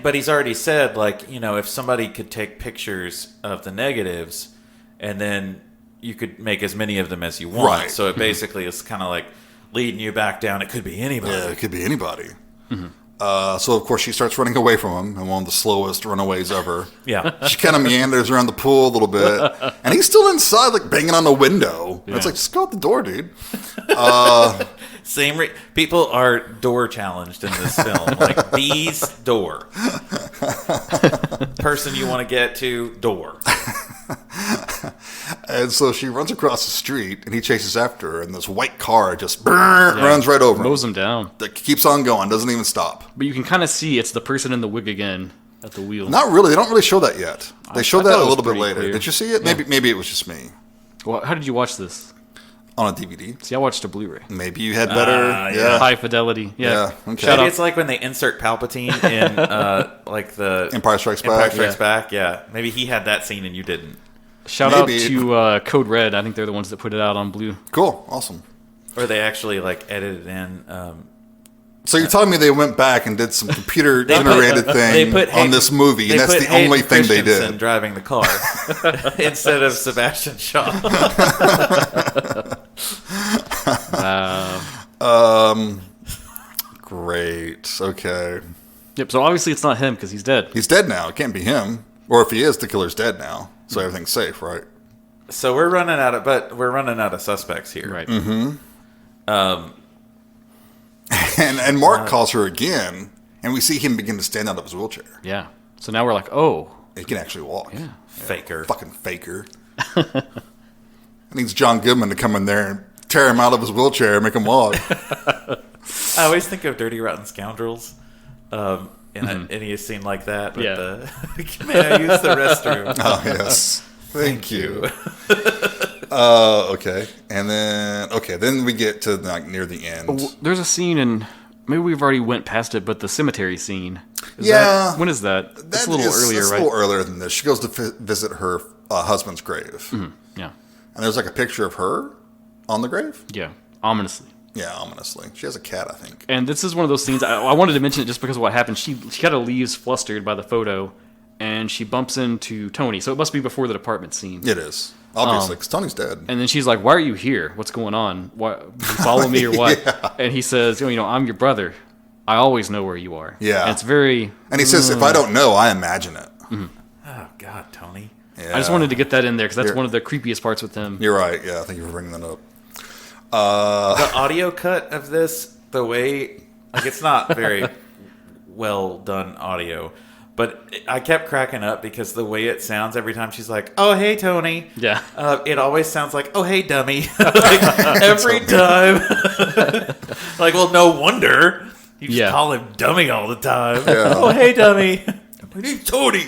But he's already said, like, if somebody could take pictures of the negatives, and then you could make as many of them as you want. Right. So it basically is kind of like leading you back down. It could be anybody. Yeah, it could be anybody. So, of course, she starts running away from him, and one of the slowest runaways ever. Yeah. She kind of meanders around the pool a little bit, and he's still inside, like, banging on the window. And it's like, just go out the door, dude. People are door challenged in this film. Like, B's door. Person you want to get to, door. And so she runs across the street, and he chases after her, and this white car just runs right over him. Mows him down. That keeps on going, doesn't even stop. But you can kind of see it's the person in the wig again at the wheel. Not really. They don't really show that yet. They show I that thought a it was little bit pretty later. clear. Did you see it? Maybe it was just me Well, how did you watch this? on a DVD. See, I watched a Blu-ray. Maybe you had better. yeah. High fidelity. Yeah. Yeah, okay. Shout Maybe out. it's like when they insert Palpatine in, like, the Empire Strikes Back. Empire Strikes Yeah. Back. Yeah. Maybe he had that scene and you didn't. Shout out Maybe. to Code Red. I think they're the ones that put it out on Blue. Cool. Awesome. Or they actually, like, edited in So you're telling me they went back and did some computer-generated thing on this movie, and that's the only thing they did? Driving the car instead of Sebastian Shaw. Great. Okay. Yep. So obviously it's not him because he's dead. He's dead now. It can't be him. Or if he is, the killer's dead now. So everything's safe, right? So we're running out of suspects here. Right. And Mark calls her again, and we see him begin to stand out of his wheelchair. Yeah. So now we're like, oh. He can actually walk. Yeah. Faker. Fucking faker. It needs John Goodman to come in there and tear him out of his wheelchair and make him walk. I always think of Dirty Rotten Scoundrels in any scene like that. But may I use the restroom? Oh, yes. Thank you. Okay. And then we get to near the end. There's a scene, and maybe we've already went past it, but the cemetery scene. When is that? It's a little earlier, right? It's a little earlier than this. She goes to visit her husband's grave. Yeah. And there's like a picture of her on the grave? Yeah. Ominously. Yeah, ominously. She has a cat, I think. And this is one of those scenes, I wanted to mention it just because of what happened. She kind of leaves flustered by the photo, and she bumps into Tony. So it must be before the department scene. It is. Obviously, because Tony's dead. And then she's like, why are you here? What's going on? Why, you follow me or what? Yeah. And he says, I'm your brother. I always know where you are. Yeah. And it's very... And he says, if I don't know, I imagine it. Oh, God, Tony. Yeah. I just wanted to get that in there, because that's one of the creepiest parts with him. You're right. Yeah, thank you for bringing that up. The audio cut of this, the way... Like, it's not very well done audio. But I kept cracking up because the way it sounds every time she's like, oh, hey, Tony. Yeah. It always sounds like, oh, hey, dummy. Like, every time. Like, well, no wonder. You just call him dummy all the time. Yeah. Oh, hey, dummy. My name's Tony.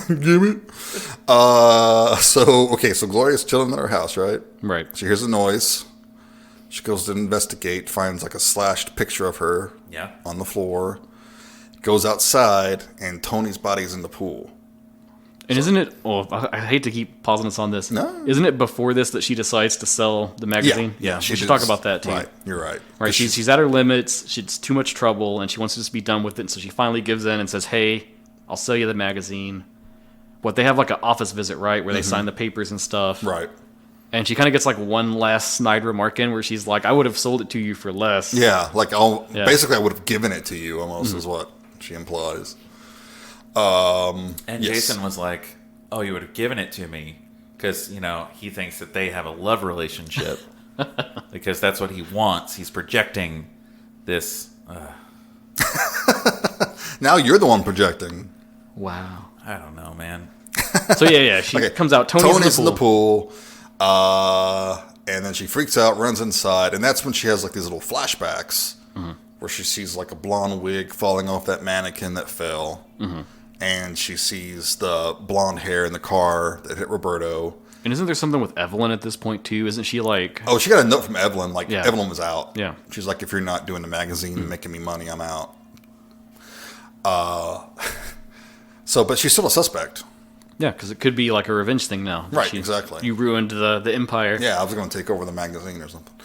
Give it. So Gloria's chilling at her house, right? Right. She hears a noise. She goes to investigate, finds like a slashed picture of her on the floor. Goes outside, and Tony's body's in the pool. And isn't it... Oh, I hate to keep pausing us on this. No. Isn't it before this that she decides to sell the magazine? Yeah. We should talk about that, too. Right, you're right. Right, she's at her limits. She's too much trouble, and she wants to just be done with it. And so she finally gives in and says, hey, I'll sell you the magazine. They have like an office visit, right, where they sign the papers and stuff. Right. And she kind of gets like one last snide remark in where she's like, I would have sold it to you for less. Yeah, basically I would have given it to you almost is what she implies. And Jason was like, oh, you would have given it to me because, he thinks that they have a love relationship because that's what he wants. He's projecting this. Now you're the one projecting. Wow. I don't know, man. So she comes out. Tony's in the pool. And then she freaks out, runs inside, and that's when she has like these little flashbacks where she sees like a blonde wig falling off that mannequin that fell, and she sees the blonde hair in the car that hit Roberto. And isn't there something with Evelyn at this point too? Isn't she like... Oh, she got a note from Evelyn, Evelyn was out. Yeah. She's like, if you're not doing the magazine and making me money, I'm out. But she's still a suspect. Yeah, because it could be like a revenge thing now. Right, exactly. You ruined the empire. Yeah, I was going to take over the magazine or something.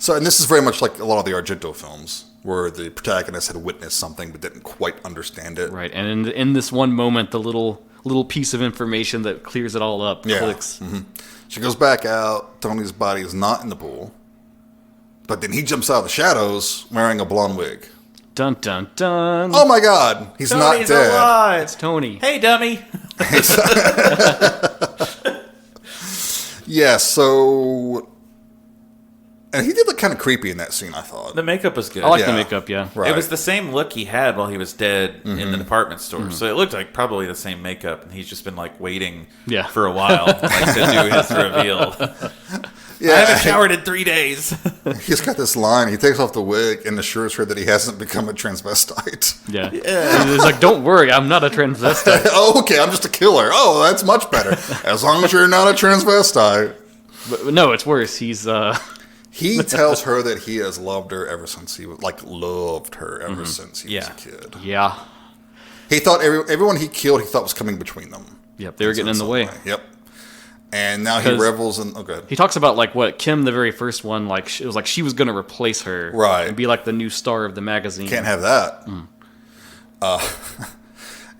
And this is very much like a lot of the Argento films, where the protagonist had witnessed something but didn't quite understand it. Right, and in this one moment, the little piece of information that clears it all up clicks. She goes back out. Tony's body is not in the pool. But then he jumps out of the shadows wearing a blonde wig. Dun, dun, dun. Oh, my God. He's Tony's not dead. Alive. It's Tony. Hey, dummy. Yeah, so... And he did look kind of creepy in that scene, I thought. The makeup was good. I like the makeup, yeah. Right. It was the same look he had while he was dead in the department store. So it looked like probably the same makeup, and he's just been like waiting for a while to do his reveal. Yeah, I haven't showered in 3 days. He's got this line. He takes off the wig and assures her that he hasn't become a transvestite. Yeah. He's like, don't worry, I'm not a transvestite. Oh, okay, I'm just a killer. Oh, that's much better. As long as you're not a transvestite. But no, it's worse. He's... He tells her that he has loved her ever since he was, loved her ever since he was a kid. Yeah. He thought everyone he killed, he thought was coming between them. Yep, they were getting in the way. Yep. And now he revels in... Oh, good. He talks about, like, what Kim, the very first one, like, it was like she was going to replace her. Right. And be, like, the new star of the magazine. Can't have that.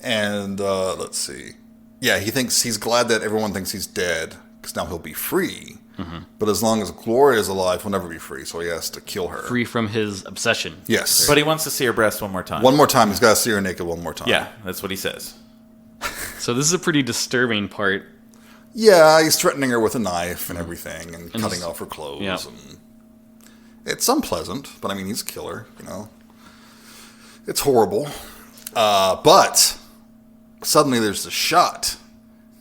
And let's see. Yeah, he's glad that everyone thinks he's dead, because now he'll be free. Mm-hmm. But as long as Gloria is alive, he'll never be free, so he has to kill her. Free from his obsession. Yes. But he wants to see her breast one more time. One more time. He's got to see her naked one more time. Yeah, that's what he says. So this is a pretty disturbing part. Yeah, he's threatening her with a knife and everything, and cutting off her clothes. Yeah. And it's unpleasant, but I mean, he's a killer, you know. It's horrible. But suddenly there's a shot,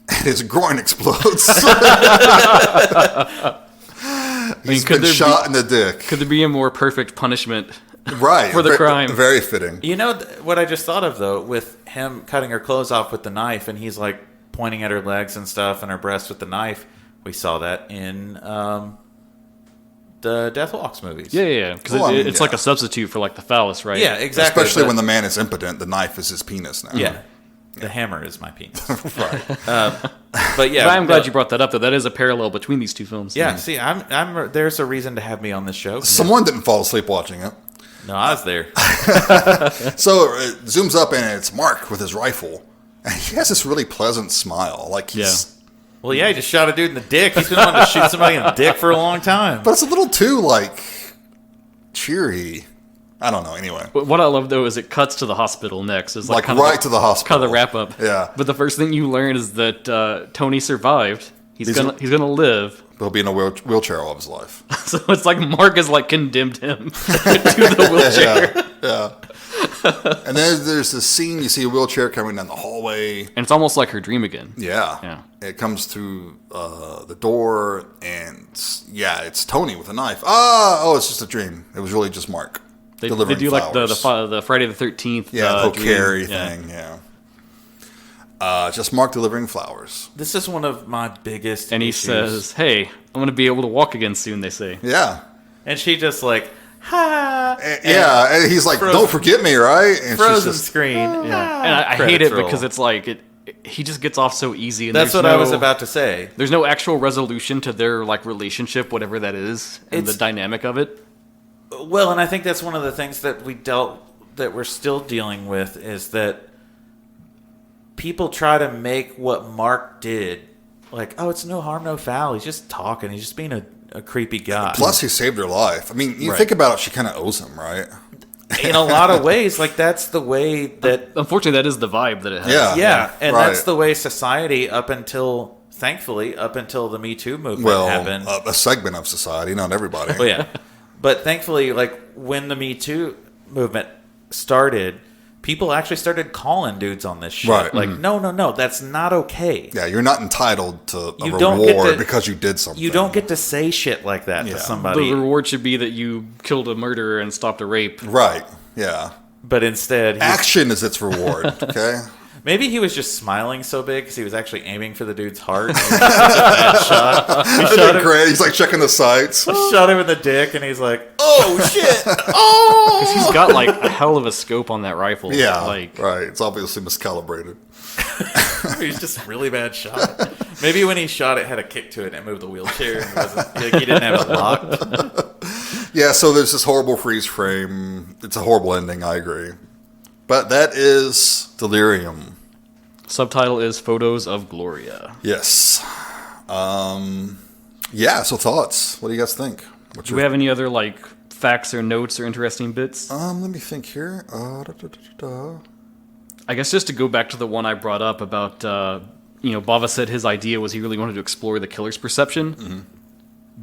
and his groin explodes. He's been shot in the dick. Could there be a more perfect punishment right, for the crime? Very fitting. You know what I just thought of, though, with him cutting her clothes off with the knife, and he's like pointing at her legs and stuff and her breast with the knife. We saw that in the Deathwalks movies. Yeah. Because it's like a substitute for like the phallus, right? Yeah, exactly. Especially when the man is impotent, the knife is his penis now. Yeah. The hammer is my penis. Right. But yeah, But I'm glad you brought that up, though. That is a parallel between these two films. Yeah, see, I'm there's a reason to have me on this show. Someone didn't fall asleep watching it. No, I was there. So it zooms up, and it's Mark with his rifle. And he has this really pleasant smile. Like he's... Well, yeah, he just shot a dude in the dick. He's been wanting to shoot somebody in the dick for a long time. But it's a little too, like, cheery. I don't know, anyway. But what I love, though, is it cuts to the hospital next. It's Like kind right of to the hospital. Kind of the wrap-up. Yeah. But the first thing you learn is that Tony survived. He's gonna live. He'll be in a wheelchair all of his life. So it's like Mark has like condemned him to the wheelchair. Yeah. And then there's this scene, you see a wheelchair coming down the hallway. And it's almost like her dream again. Yeah. It comes through the door, and it's Tony with a knife. Oh, it's just a dream. It was really just Mark. They do flowers. like the Friday the 13th. Yeah, the dream. thing, yeah. Just Mark delivering flowers. This is one of my biggest And he issues. says, hey, I'm going to be able to walk again soon, they say. Yeah. And she just like, ha! And he's like, don't forget me, right? And Frozen she's just, screen. Yeah. And I hate it because it's like, he just gets off so easy. And That's what I was about to say. There's no actual resolution to their like relationship, whatever that is, and the dynamic of it. Well, and I think that's one of the things that we're still dealing with is that people try to make what Mark did like, oh, it's no harm, no foul. He's just talking. He's just being a creepy guy. Plus, he saved her life. I mean, you think about it, she kind of owes him, right? In a lot of ways, like that's the way that... Unfortunately, that is the vibe that it has. Yeah, and that's the way society thankfully, up until the Me Too movement happened. A segment of society, not everybody. Well, yeah. But thankfully, like when the Me Too movement started, people actually started calling dudes on this shit. Right. Like, no, that's not okay. Yeah, you're not entitled to a reward because you did something. You don't get to say shit like that to somebody. The reward should be that you killed a murderer and stopped a rape. Right, yeah. But instead... action is its reward, okay? Maybe he was just smiling so big because he was actually aiming for the dude's heart. And it was just such a bad shot. Great. He's like checking the sights. Shot him in the dick, and he's like, "Oh shit! Oh!" Because he's got like a hell of a scope on that rifle. Yeah, like right. It's obviously miscalibrated. He's just a really bad shot. Maybe when he shot it, had a kick to it, and it moved the wheelchair. And he didn't have it locked. Yeah. So there's this horrible freeze frame. It's a horrible ending. I agree. But that is Delirium. Subtitle is Photos of Gloria. Yes. Yeah, so thoughts. What do you guys think? Do we have any other like facts or notes or interesting bits? Let me think here. I guess just to go back to the one I brought up about, Bava said his idea was he really wanted to explore the killer's perception. Mm-hmm.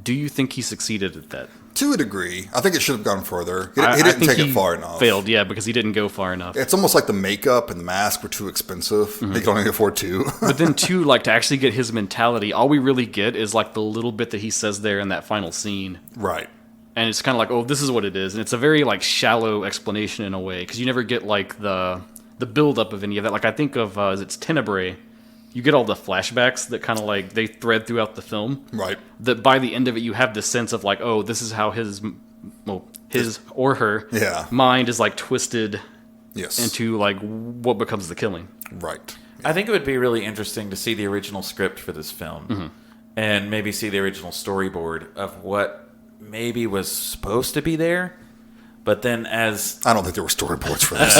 Do you think he succeeded at that? To a degree. I think it should have gone further. He didn't take it far enough. Failed, yeah, because he didn't go far enough. It's almost like the makeup and the mask were too expensive. Mm-hmm. They could only afford two. But then, too, like to actually get his mentality, all we really get is like the little bit that he says there in that final scene. Right. And it's kind of like, oh, this is what it is. And it's a very like shallow explanation in a way, because you never get like the build-up of any of that. Like I think of, it's Tenebrae. You get all the flashbacks that kind of like they thread throughout the film. Right. That by the end of it, you have the sense of like, oh, this is how his or her mind is like twisted into like what becomes the killing. Right. I think it would be really interesting to see the original script for this film. Mm-hmm. and maybe see the original storyboard of what maybe was supposed to be there. But then as... I don't think there were storyboards for this.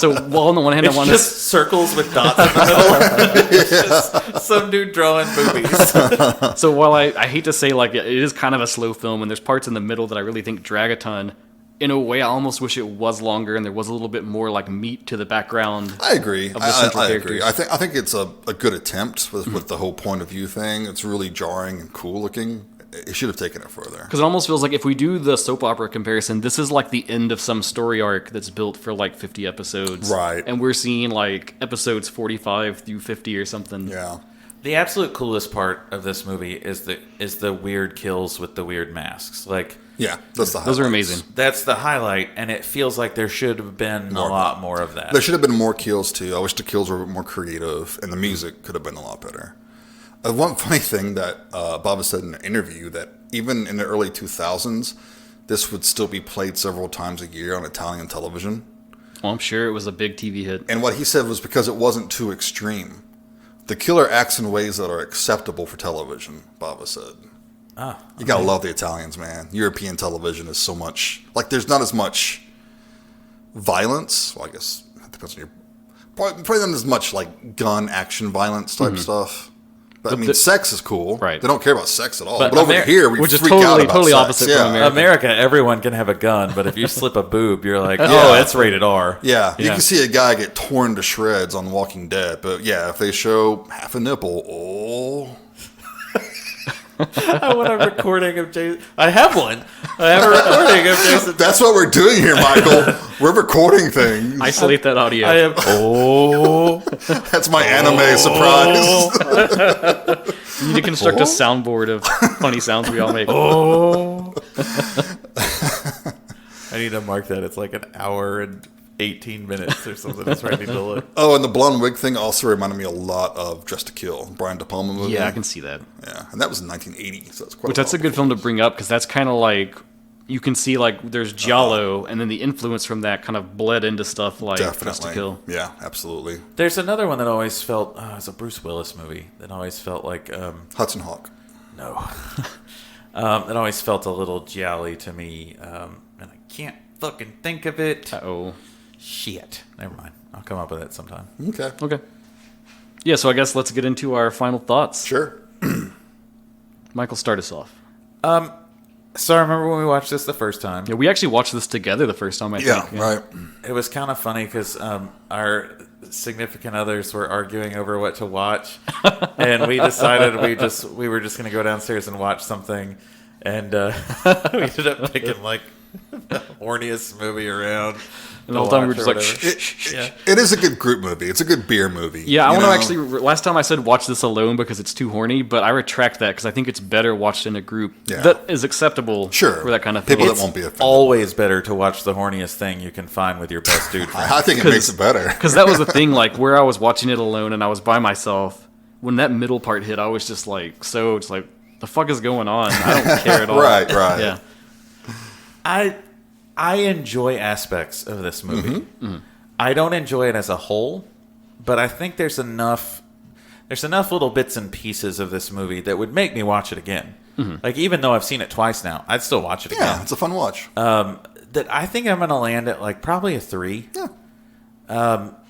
So, well, on the one hand, it's I want to... just circles with dots in the middle. It's just some dude drawing boobies. So while I hate to say, like, it is kind of a slow film, and there's parts in the middle that I really think drag a ton, in a way, I almost wish it was longer and there was a little bit more, like, meat to the background. I agree. Of the central characters. I think it's a good attempt with the whole point of view thing. It's really jarring and cool looking. It should have taken it further. Because it almost feels like if we do the soap opera comparison, this is like the end of some story arc that's built for like 50 episodes. Right. And we're seeing like episodes 45 through 50 or something. Yeah. The absolute coolest part of this movie is the weird kills with the weird masks. Like, Yeah, that's the highlight. Those are amazing. that's the highlight, and it feels like there should have been a lot more of that. There should have been more kills too. I wish the kills were a bit more creative, and the music could have been a lot better. One funny thing that Bava said in an interview, that even in the early 2000s, this would still be played several times a year on Italian television. Well, I'm sure it was a big TV hit. And what he said was because it wasn't too extreme. The killer acts in ways that are acceptable for television, Bava said. You gotta love the Italians, man. European television is so much... Like, there's not as much violence. Well, I guess it depends on your... Probably not as much, like, gun action violence type stuff. But, I mean, sex is cool. Right. They don't care about sex at all. But But over here, we which is freak out about totally sex. opposite from America. America, everyone can have a gun, but if you slip a boob, you're like, oh, it's rated R. Yeah, you Yeah. can see a guy get torn to shreds on Walking Dead. But, yeah, if they show half a nipple, oh... I want a recording of Jason. I have one. I have a recording of Jason. That's what we're doing here, Michael. We're recording things. Isolate that audio. I have. Oh, That's my anime surprise. You need to construct a soundboard of funny sounds we all make. oh. I need to mark that. It's like an hour and 18 minutes or something. It's ready to look. Oh, and the blonde wig thing also reminded me a lot of Dressed to Kill, Brian De Palma movie. Yeah, I can see that. Yeah, and that was in 1980, so that's quite. Which that's a good film to bring up because that's kind of like you can see like there's Giallo and then the influence from that kind of bled into stuff like Dressed to Definitely. Kill. Yeah, absolutely. There's another one that always felt. It's a Bruce Willis movie that always felt like. Hudson Hawk. No. It always felt a little giallo to me, and I can't fucking think of it. Oh. Shit. Never mind. I'll come up with it sometime. Okay. Okay. Yeah, so I guess let's get into our final thoughts. Sure. Michael, start us off. So I remember when we watched this the first time. Yeah, we actually watched this together the first time, I Yeah, think. right. It was kind of funny because our significant others were arguing over what to watch, and we decided we were just going to go downstairs and watch something, and we ended up picking like the horniest movie around. And the whole time we were just like, shh, shh, shh. Yeah. It is a good group movie. It's a good beer movie. Yeah, I you want to know? actually. Last time I said watch this alone because it's too horny, but I retract that because I think it's better watched in a group Yeah. that is acceptable Sure. for that kind of thing. People that It's- won't be offended. Always better to watch the horniest thing you can find with your best dude friend. I think it makes it better. Because that was the thing, like, where I was watching it alone and I was by myself, when that middle part hit, I was just like, so it's like, the fuck is going on? I don't care at all. Right. Yeah. I enjoy aspects of this movie. I don't enjoy it as a whole, but I think there's enough little bits and pieces of this movie that would make me watch it again. Like, even though I've seen it twice now, I'd still watch it Yeah, again. it's a fun watch. That I think I'm going to land at like probably a 3. Yeah.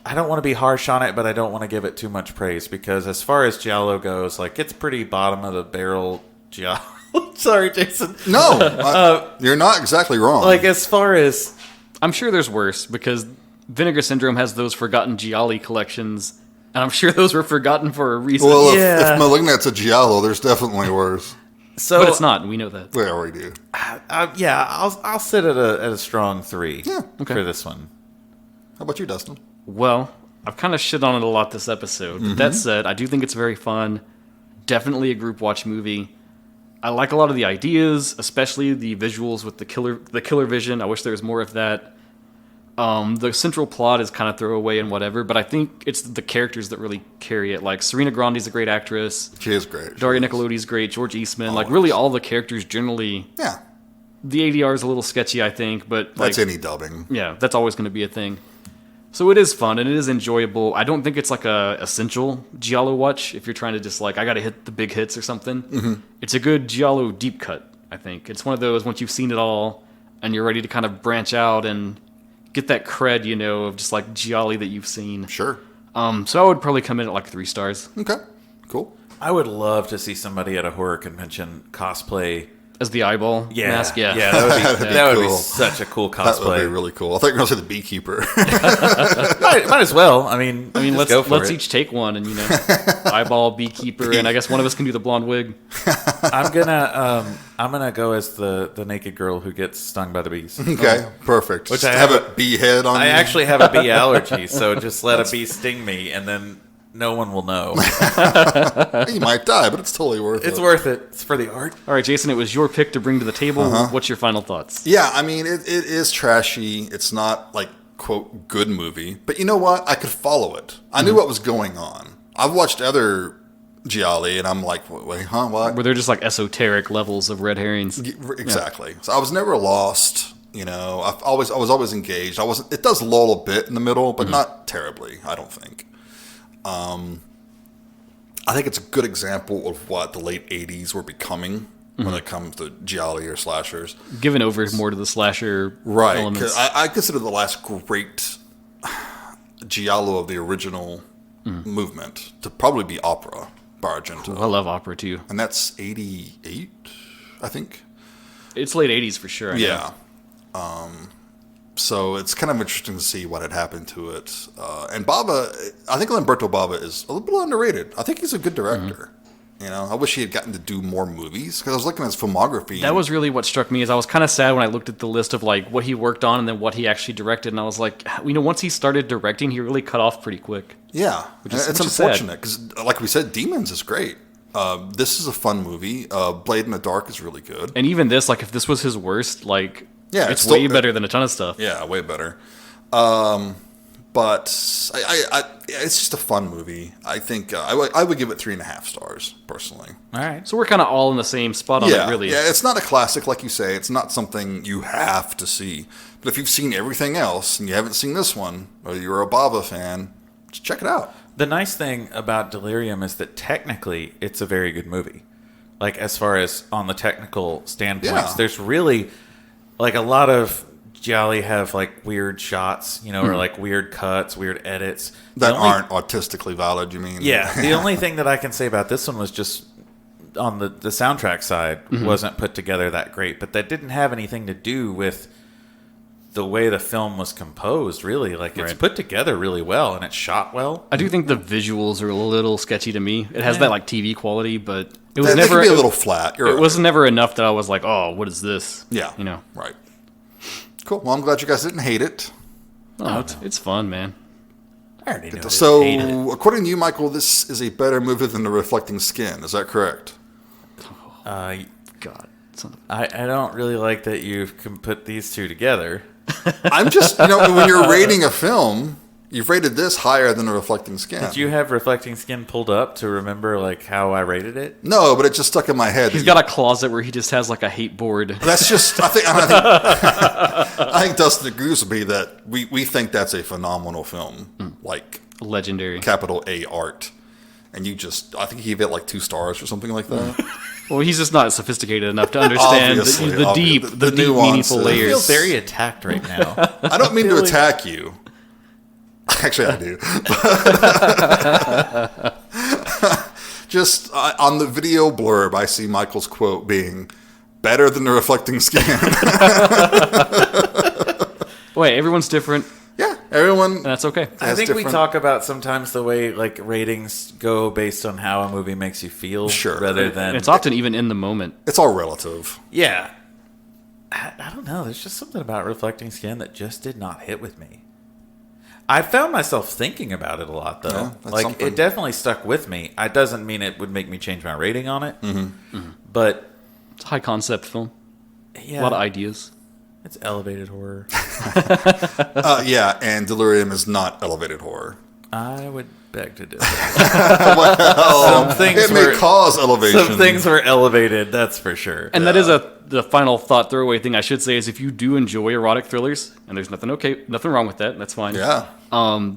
I don't want to be harsh on it, but I don't want to give it too much praise because as far as Giallo goes, like it's pretty bottom of the barrel Giallo. Sorry, Jason. No, you're not exactly wrong. Like as far as I'm sure there's worse because Vinegar Syndrome has those forgotten Gialli collections, and I'm sure those were forgotten for a reason. well, Yeah. if Malignant's a Giallo, there's definitely worse. so, but it's not, and we know that. We already do. yeah, I'll sit at a strong 3 okay. for this one. How about you, Dustin? Well, I've kind of shit on it a lot this episode. But that said, I do think it's very fun. Definitely a group watch movie. I like a lot of the ideas, especially the visuals with the killer vision. I wish there was more of that. The central plot is kind of throwaway and whatever, but I think it's the characters that really carry it. Like Serena Grande's a great actress. She is great. Daria Nicolodi's great. George Eastman. Like really all the characters generally. Yeah, The ADR is a little sketchy, I think, but like, that's any dubbing. yeah, that's always going to be a thing. So it is fun and it is enjoyable. I don't think it's like a essential giallo watch if you're trying to just like, I got to hit the big hits or something. Mm-hmm. It's a good giallo deep cut, I think. It's one of those, once you've seen it all and you're ready to kind of branch out and get that cred, you know, of just like gialli that you've seen. Sure. So I would probably come in at like 3 stars. Okay. Cool. I would love to see somebody at a horror convention cosplay As the eyeball mask? Yeah. Yeah, that would be cool. such a cool That would be cosplay. really cool. I thought you were going to say the beekeeper. Might as well. I mean, let's go for let's it. each take one and, you know, eyeball, beekeeper, and I guess one of us can do the blonde wig. I'm gonna go as the naked girl who gets stung by the bees. Okay, perfect. Which Just I have have a bee head on I you. actually have a bee allergy, so just let a bee sting me, and then no one will know. You might die, but it's totally worth it. It's worth it. It's for the art. All right, Jason, it was your pick to bring to the table. What's your final thoughts? Yeah, I mean, it is trashy. It's not, like, quote, good movie. But you know what? I could follow it. I knew what was going on. I've watched other gialli, and I'm like, wait, huh, what? Were there just like esoteric levels of red herrings? Exactly. So I was never lost. You know, I was always engaged. It does lull a bit in the middle, but not terribly, I don't think. I think it's a good example of what the late 80s were becoming when it comes to gialli or slashers. Given over more to the slasher Right. elements. 'Cause I consider the last great giallo of the original movement to probably be Opera by Argento. I love opera too. And that's 88, I think. It's late 80s for sure. I know. Yeah. So it's kind of interesting to see what had happened to it. And Bava, I think Lamberto Bava is a little bit underrated. I think he's a good director. You know, I wish he had gotten to do more movies because I was looking at his filmography. That was really what struck me. Is I was kind of sad when I looked at the list of like what he worked on and then what he actually directed, and I was like, you know, once he started directing, he really cut off pretty quick. Yeah, is- it's which is sad. unfortunate because, like we said, Demons is great. This is a fun movie. Blade in the Dark is really good. And even this, like, if this was his worst, like, Yeah, it's it's still- way better than a ton of stuff. Yeah, way better. But it's just a fun movie. I think I would give it 3.5 stars personally. All right. So we're kind of all in the same spot on Yeah, it, really. yeah, it's not a classic like you say. It's not something you have to see. But if you've seen everything else and you haven't seen this one, or you're a Bava fan, just check it out. The nice thing about Delirium is that technically it's a very good movie. Like, as far as on the technical standpoints, Yeah. there's really, like, a lot of gialli have, like, weird shots, you know, or, like, weird cuts, weird edits. That aren't artistically valid, you mean? Yeah. The only thing that I can say about this one was just on the soundtrack side wasn't put together that great. But that didn't have anything to do with the way the film was composed, really. Like, it's Right. put together really well, and it's shot well. I do think the visuals are a little sketchy to me. It has Yeah. that, like, TV quality, but it was They never... can be a little flat. You're It right. was never enough that I was like, oh, what is this? Yeah. You know? Right. Cool. Well, I'm glad you guys didn't hate it. No, it's fun, man. I already know. So, according to you, Michael, this is a better movie than The Reflecting Skin. Is that correct? I God. Son of- I don't really like that you can put these two together. I'm just, when you're rating a film, you've rated this higher than The Reflecting Skin. Did you have Reflecting Skin pulled up to remember, like, how I rated it? No, but it just stuck in my head. He's got a closet where he just has, like, a hate board. That's just, I think Dustin agrees with me that we think that's a phenomenal film, like Legendary. capital A art. And I think he gave it like 2 stars or something like that. Well, he's just not sophisticated enough to understand Obviously, the deep, the the deep, nuances. meaningful I feel layers. very attacked right now. I don't mean to attack you. Actually, I do. Just on the video blurb, I see Michael's quote being better than The Reflecting Skin. Wait, everyone's different, Yeah, everyone. and that's okay. I has think we different- talk about sometimes the way, like, ratings go based on how a movie makes you feel. Sure. Rather And than... it's often even in the moment. It's all relative. Yeah. I don't know. There's just something about Reflecting Skin that just did not hit with me. I found myself thinking about it a lot, though. Yeah, that's like, something. it definitely stuck with me. It doesn't mean it would make me change my rating on it. But, It's a high concept film. yeah. A lot of ideas. It's elevated horror. Yeah, and Delirium is not elevated horror. I would beg to differ. Well, Some things it may cause elevation. Some things were elevated, that's for sure. And that is the final thought throwaway thing I should say is if you do enjoy erotic thrillers, and there's nothing wrong with that, that's fine. Yeah.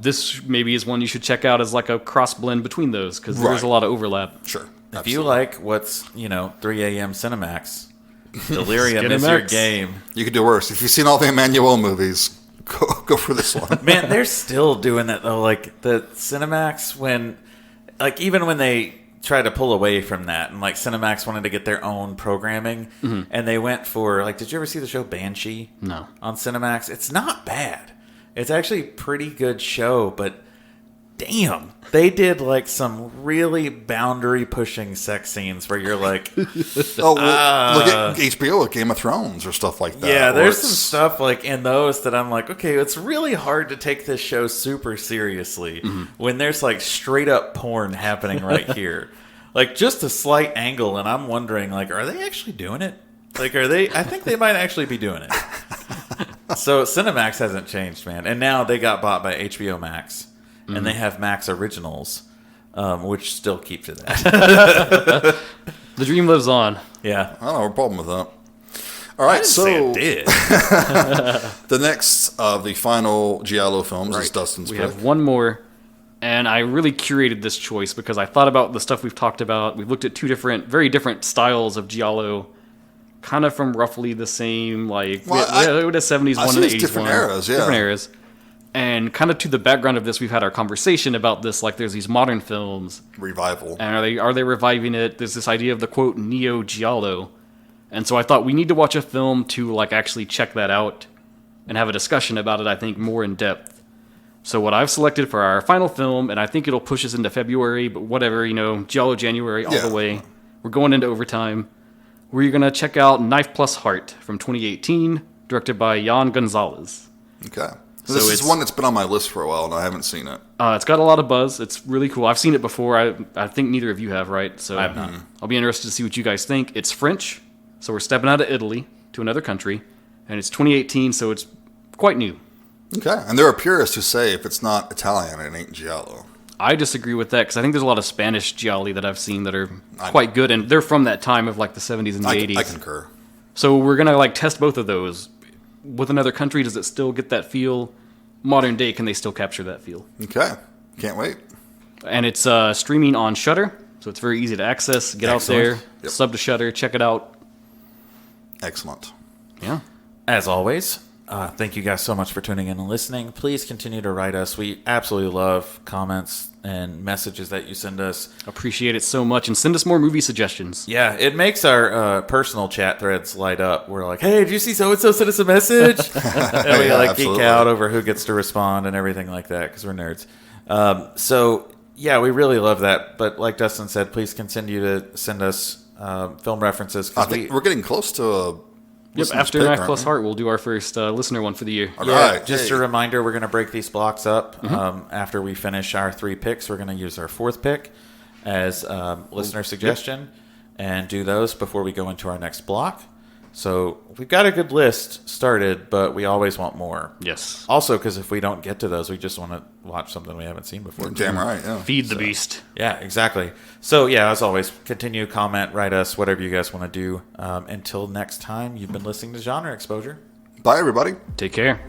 This maybe is one you should check out as like a cross blend between those because there's a lot of overlap. Sure. If you like what's 3 a.m. Cinemax, Delirium is your game. You could do worse. If you've seen all the Emmanuel movies, go for this one. Man, they're still doing that though. Like the Cinemax, even when they try to pull away from that, and like Cinemax wanted to get their own programming, and they went for did you ever see the show Banshee? No. On Cinemax, it's not bad. It's actually a pretty good show, but damn, they did like some really boundary pushing sex scenes where you're like, look at HBO with Game of Thrones or stuff like that. Yeah, there's some stuff like in those that I'm like, okay, it's really hard to take this show super seriously when there's like straight up porn happening right here. Like just a slight angle, and I'm wondering, like, are they actually doing it? Like, I think they might actually be doing it. So Cinemax hasn't changed, man. And now they got bought by HBO Max. And they have Max Originals, which still keep to that. The dream lives on. Yeah. I don't have a problem with that. All right, say it did. The next of the final Giallo films is Dustin's We pick. have one more, and I really curated this choice because I thought about the stuff we've talked about. We've looked at two very different styles of Giallo, kind of from roughly the same, like, we had a 70s one and an 80s different one. eras, yeah. Different eras. And kind of to the background of this, we've had our conversation about this, like there's these modern films. Revival. And are they reviving it? There's this idea of the, quote, Neo-giallo. And so I thought we need to watch a film to, like, actually check that out and have a discussion about it, I think, more in depth. So what I've selected for our final film, and I think it'll push us into February, but whatever, Giallo January all the way. We're going into overtime. We're going to check out Knife+Heart from 2018, directed by Jan Gonzalez. Okay. This is one that's been on my list for a while, and I haven't seen it. It's got a lot of buzz. It's really cool. I've seen it before. I think neither of you have, right? So I have not. I'll be interested to see what you guys think. It's French, so we're stepping out of Italy to another country, and it's 2018, so it's quite new. Okay. And there are purists who say if it's not Italian, it ain't Giallo. I disagree with that because I think there's a lot of Spanish gialli that I've seen that are quite good, and they're from that time of like the 70s and the 80s. I concur. So we're going to test both of those. With another country, does it still get that feel? Modern day, can they still capture that feel? Okay. Can't wait. And it's streaming on Shudder, so it's very easy to access. Get Excellent. out there, sub to Shudder, check it out. Excellent. Yeah. As always, thank you guys so much for tuning in and listening. Please continue to write us. We absolutely love comments and messages that you send us. Appreciate it so much. And send us more movie suggestions. Yeah, it makes our personal chat threads light up. We're like, hey, did you see so-and-so send us a message? And we geek out over who gets to respond and everything like that because we're nerds. So, yeah, we really love that. But like Dustin said, please continue to send us film references. I think we're getting close to a... Yep, after Knife+Heart, we'll do our first listener one for the year. All right. Just a reminder, we're going to break these blocks up. After we finish our 3 picks, we're going to use our 4th pick as listener suggestion and do those before we go into our next block. So we've got a good list started, but we always want more. Yes. Also, because if we don't get to those, we just want to watch something we haven't seen before. Damn right, yeah. Feed the beast. Yeah, exactly. So, yeah, as always, continue, comment, write us, whatever you guys want to do. Until next time, you've been listening to Genre Exposure. Bye, everybody. Take care.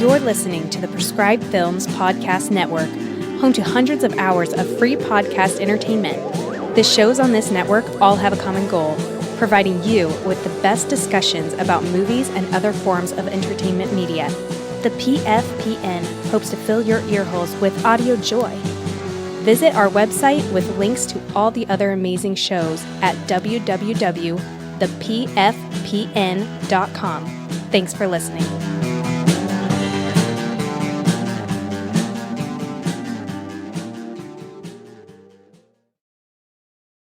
You're listening to the Prescribed Films Podcast Network, home to hundreds of hours of free podcast entertainment. The shows on this network all have a common goal, providing you with the best discussions about movies and other forms of entertainment media. The PFPN hopes to fill your earholes with audio joy. Visit our website with links to all the other amazing shows at www.thepfpn.com. Thanks for listening.